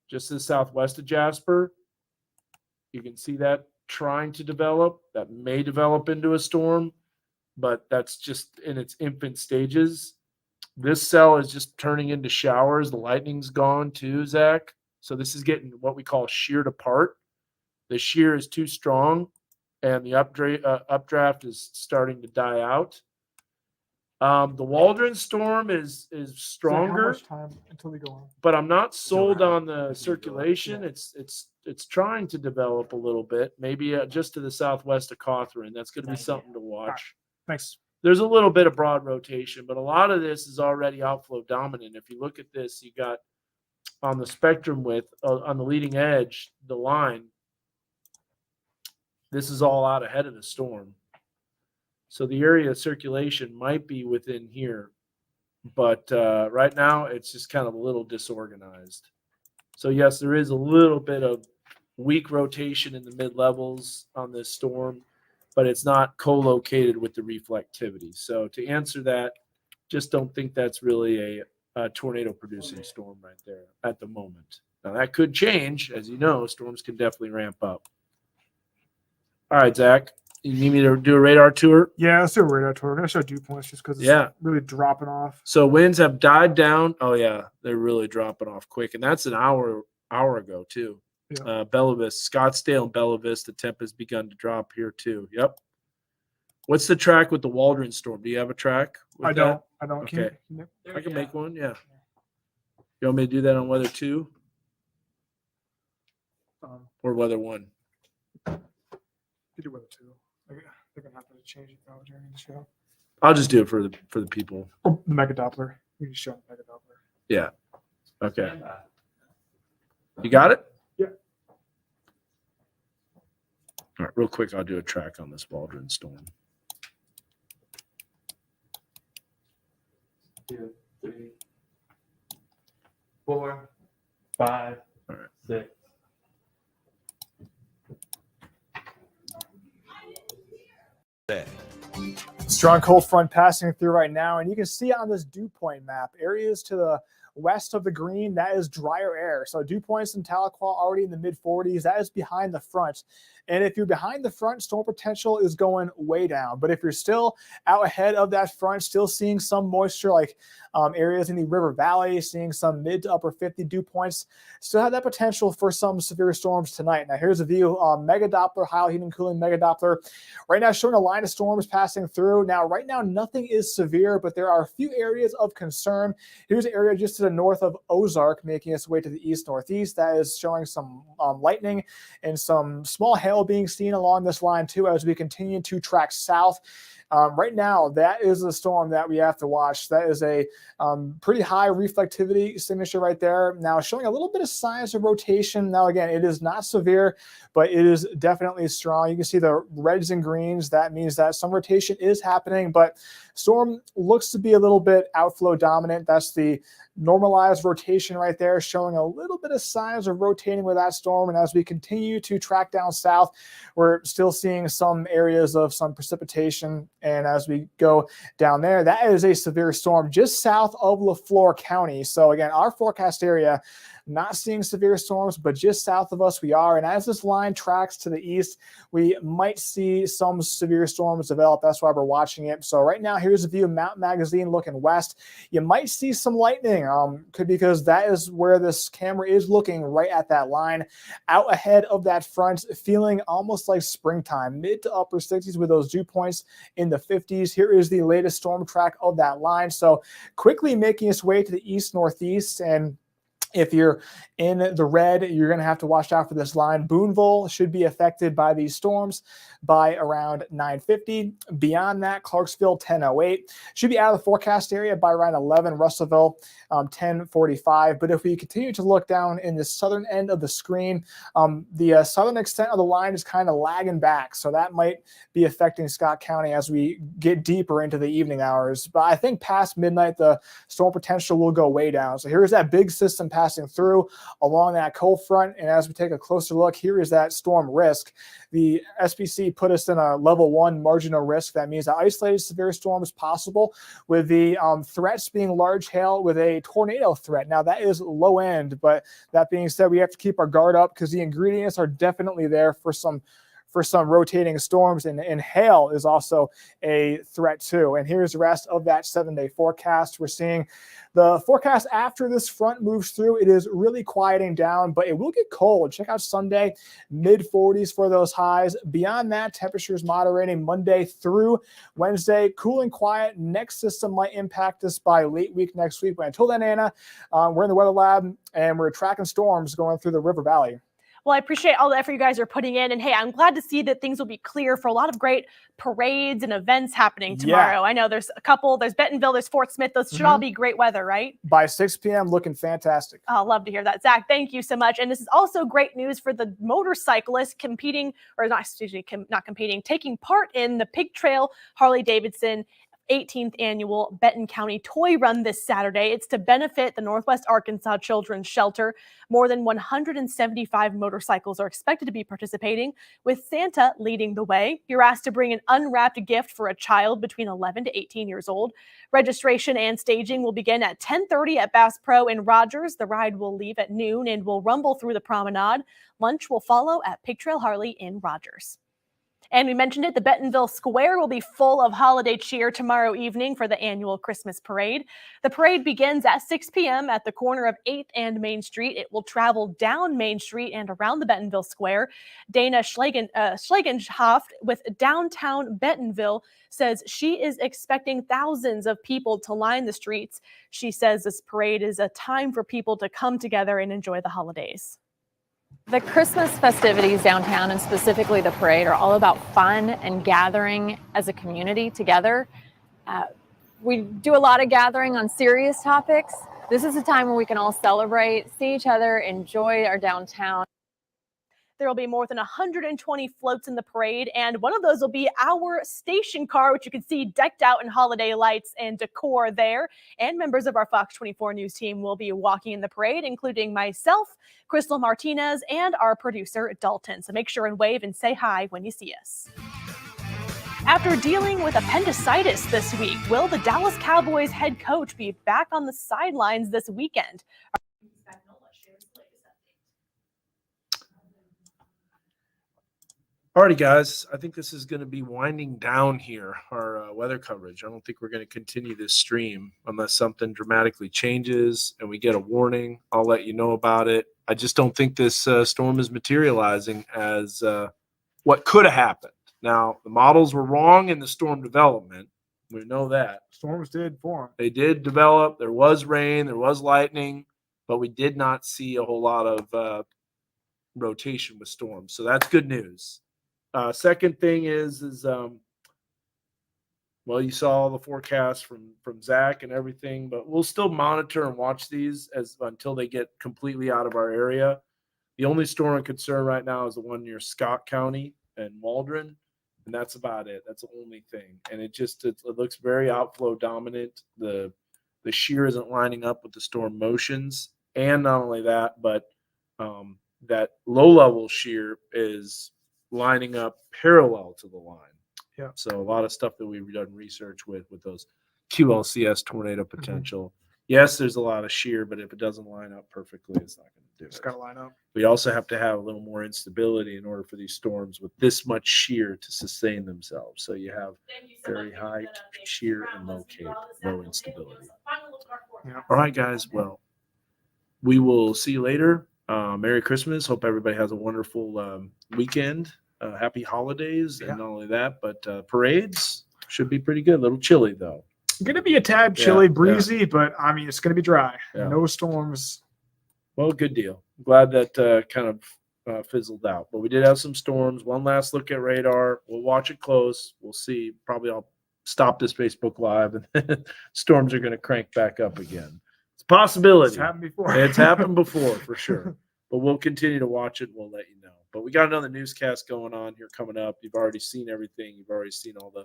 just to the southwest of Jasper. You can see that trying to develop. That may develop into a storm, but that's just in its infant stages. This cell is just turning into showers. The lightning's gone too, Zach. So this is getting what we call sheared apart. The shear is too strong, and the updraft is starting to die out. The Waldron storm is So how stronger, much time until we go on? but I'm not sold right. on the circulation. Yeah. It's trying to develop a little bit, maybe just to the southwest of Cawthron. That's going to be something to watch. Thanks. There's a little bit of broad rotation, but a lot of this is already outflow dominant. If you look at this, you got on the spectrum width, on the leading edge, the line, this is all out ahead of the storm. So the area of circulation might be within here, but right now it's just kind of a little disorganized. So yes, there is a little bit of weak rotation in the mid-levels on this storm, but it's not co-located with the reflectivity. So to answer that, just don't think that's really a tornado-producing storm right there at the moment. Now that could change. As you know, storms can definitely ramp up. All right, Zach, you need me to do a radar tour? Yeah, let's do a radar tour. We're going to show dew points just because it's Yeah. really dropping off. So winds have died down. Oh yeah, they're really dropping off quick, and that's an hour ago too. Yeah. Bella Vista, Scottsdale, and Bella Vista, temp has begun to drop here too. Yep. What's the track with the Waldron storm? Do you have a track? With I don't. Can Okay. you- I can make one. Yeah. You want me to do that on weather 2 or weather 1? You do weather too. They're going to have to change it though during the show. I'll just do it for the people. Oh, the Mega Doppler. We can show the Mega Doppler. Yeah. Okay. You got it? Yeah. All right, real quick, I'll do a track on this Waldron storm. 2, 3, 4, 5, All right. 6. Strong cold front passing through right now, and you can see on this dew point map areas to the west of the green, that is drier air. So dew points in Tahlequah already in the mid 40s. That is behind the front. And if you're behind the front, storm potential is going way down. But if you're still out ahead of that front, still seeing some moisture, like areas in the River Valley, seeing some mid to upper 50 dew points, still have that potential for some severe storms tonight. Now, here's a view, Mega Doppler, High Heat and Cooling Mega Doppler. Right now, showing a line of storms passing through. Now, right now, nothing is severe, but there are a few areas of concern. Here's an area just to the north of Ozark, making its way to the east-northeast. That is showing some lightning and some small hail being seen along this line, too, as we continue to track south. Right now, that is a storm that we have to watch. That is a pretty high reflectivity signature right there. Now, showing a little bit of signs of rotation. Now, again, it is not severe, but it is definitely strong. You can see the reds and greens. That means that some rotation is happening, but storm looks to be a little bit outflow dominant. That's the normalized rotation right there, showing a little bit of signs of rotating with that storm. And as we continue to track down south, we're still seeing some areas of some precipitation. And as we go down there, that is a severe storm just south of LaFleur County. So again, our forecast area, not seeing severe storms, but just south of us we are. And as this line tracks to the east, we might see some severe storms develop. That's why we're watching it. So right now, here's a view of Mountain Magazine looking west. You might see some lightning, could because that is where this camera is looking, right at that line, out ahead of that front, feeling almost like springtime, mid to upper 60s with those dew points in the 50s. Here is the latest storm track of that line. So quickly making its way to the east-northeast, and if you're in the red, you're going to have to watch out for this line. Boonville should be affected by these storms by around 9:50. Beyond that, Clarksville 10:08 should be out of the forecast area by around 11. Russellville 10:45. But if we continue to look down in the southern end of the screen, the southern extent of the line is kind of lagging back, so that might be affecting Scott County as we get deeper into the evening hours. But I think past midnight, the storm potential will go way down. So here's that big system passing through along that cold front. And as we take a closer look, here is that storm risk. The SPC put us in a level 1 marginal risk. That means that isolated severe storm is possible, with the threats being large hail with a tornado threat. Now, that is low end, but that being said, we have to keep our guard up because the ingredients are definitely there for some rotating storms, and hail is also a threat too. And here's the rest of that 7-day forecast. We're seeing the forecast after this front moves through. It is really quieting down, but it will get cold. Check out Sunday, mid 40s for those highs. Beyond that, temperatures moderating Monday through Wednesday. Cool and quiet. Next system might impact us by late week next week. But until then, Anna, we're in the weather lab and we're tracking storms going through the River Valley. Well, I appreciate all the effort you guys are putting in. And hey, I'm glad to see that things will be clear for a lot of great parades and events happening tomorrow. Yeah. I know there's a couple. There's Bentonville, there's Fort Smith. Those should all be great weather, right? By 6 p.m., looking fantastic. I'll love to hear that. Zach, thank you so much. And this is also great news for the motorcyclists competing, or not, not competing, taking part in the Pig Trail Harley-Davidson 18th annual Benton County Toy Run this Saturday. It's to benefit the Northwest Arkansas Children's Shelter. More than 175 motorcycles are expected to be participating, with Santa leading the way. You're asked to bring an unwrapped gift for a child between 11 to 18 years old. Registration and staging will begin at 10:30 at Bass Pro in Rogers. The ride will leave at noon and will rumble through the promenade. Lunch will follow at Pig Trail Harley in Rogers. And we mentioned it, the Bentonville Square will be full of holiday cheer tomorrow evening for the annual Christmas parade. The parade begins at 6 p.m. at the corner of 8th and Main Street. It will travel down Main Street and around the Bentonville Square. Dana Schlegenshoft with Downtown Bentonville says she is expecting thousands of people to line the streets. She says this parade is a time for people to come together and enjoy the holidays. The Christmas festivities downtown, and specifically the parade, are all about fun and gathering as a community together. We do a lot of gathering on serious topics. This is a time where we can all celebrate, see each other, enjoy our downtown. There will be more than 120 floats in the parade, and one of those will be our station car, which you can see decked out in holiday lights and decor there. And members of our Fox 24 News team will be walking in the parade, including myself, Crystal Martinez, and our producer, Dalton. So make sure and wave and say hi when you see us. After dealing with appendicitis this week, will the Dallas Cowboys head coach be back on the sidelines this weekend? Alrighty, guys. I think this is going to be winding down here, our weather coverage. I don't think we're going to continue this stream unless something dramatically changes and we get a warning. I'll let you know about it. I just don't think this storm is materializing as what could have happened. Now, the models were wrong in the storm development. We know that. Storms did form. They did develop. There was rain. There was lightning. But we did not see a whole lot of rotation with storms. So that's good news. Second thing is well, you saw the forecast from Zach and everything, but we'll still monitor and watch these until they get completely out of our area. The only storm of concern right now is the one near Scott County and Waldron, and that's about it. That's the only thing, and it looks very outflow dominant. The shear isn't lining up with the storm motions, and not only that, but that low level shear is lining up parallel to the line. Yeah. So a lot of stuff that we've done research with those QLCS tornado potential. Yes, there's a lot of shear, but if it doesn't line up perfectly, it's not going to do It's it. got to line up. We also have to have a little more instability in order for these storms with this much shear to sustain themselves. So you have very high shear and low instability. Yeah. All right, guys. Well, we will see you later. Merry Christmas. Hope everybody has a wonderful weekend. Happy holidays. And not only that, but parades should be pretty good. A little chilly, though. Going to be a tad chilly, breezy, but I mean, it's going to be dry. Yeah. No storms. Well, good deal. Glad that kind of fizzled out. But we did have some storms. One last look at radar. We'll watch it close. We'll see. Probably I'll stop this Facebook Live, and storms are going to crank back up again. It's a possibility. It's happened before. It's happened before, for sure. But we'll continue to watch it. We'll let you know. But we got another newscast going on here coming up. You've already seen everything. You've already seen all the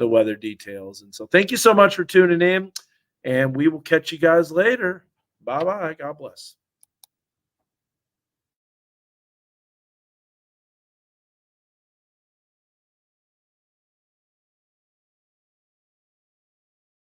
weather details. And so thank you so much for tuning in. And we will catch you guys later. Bye-bye. God bless.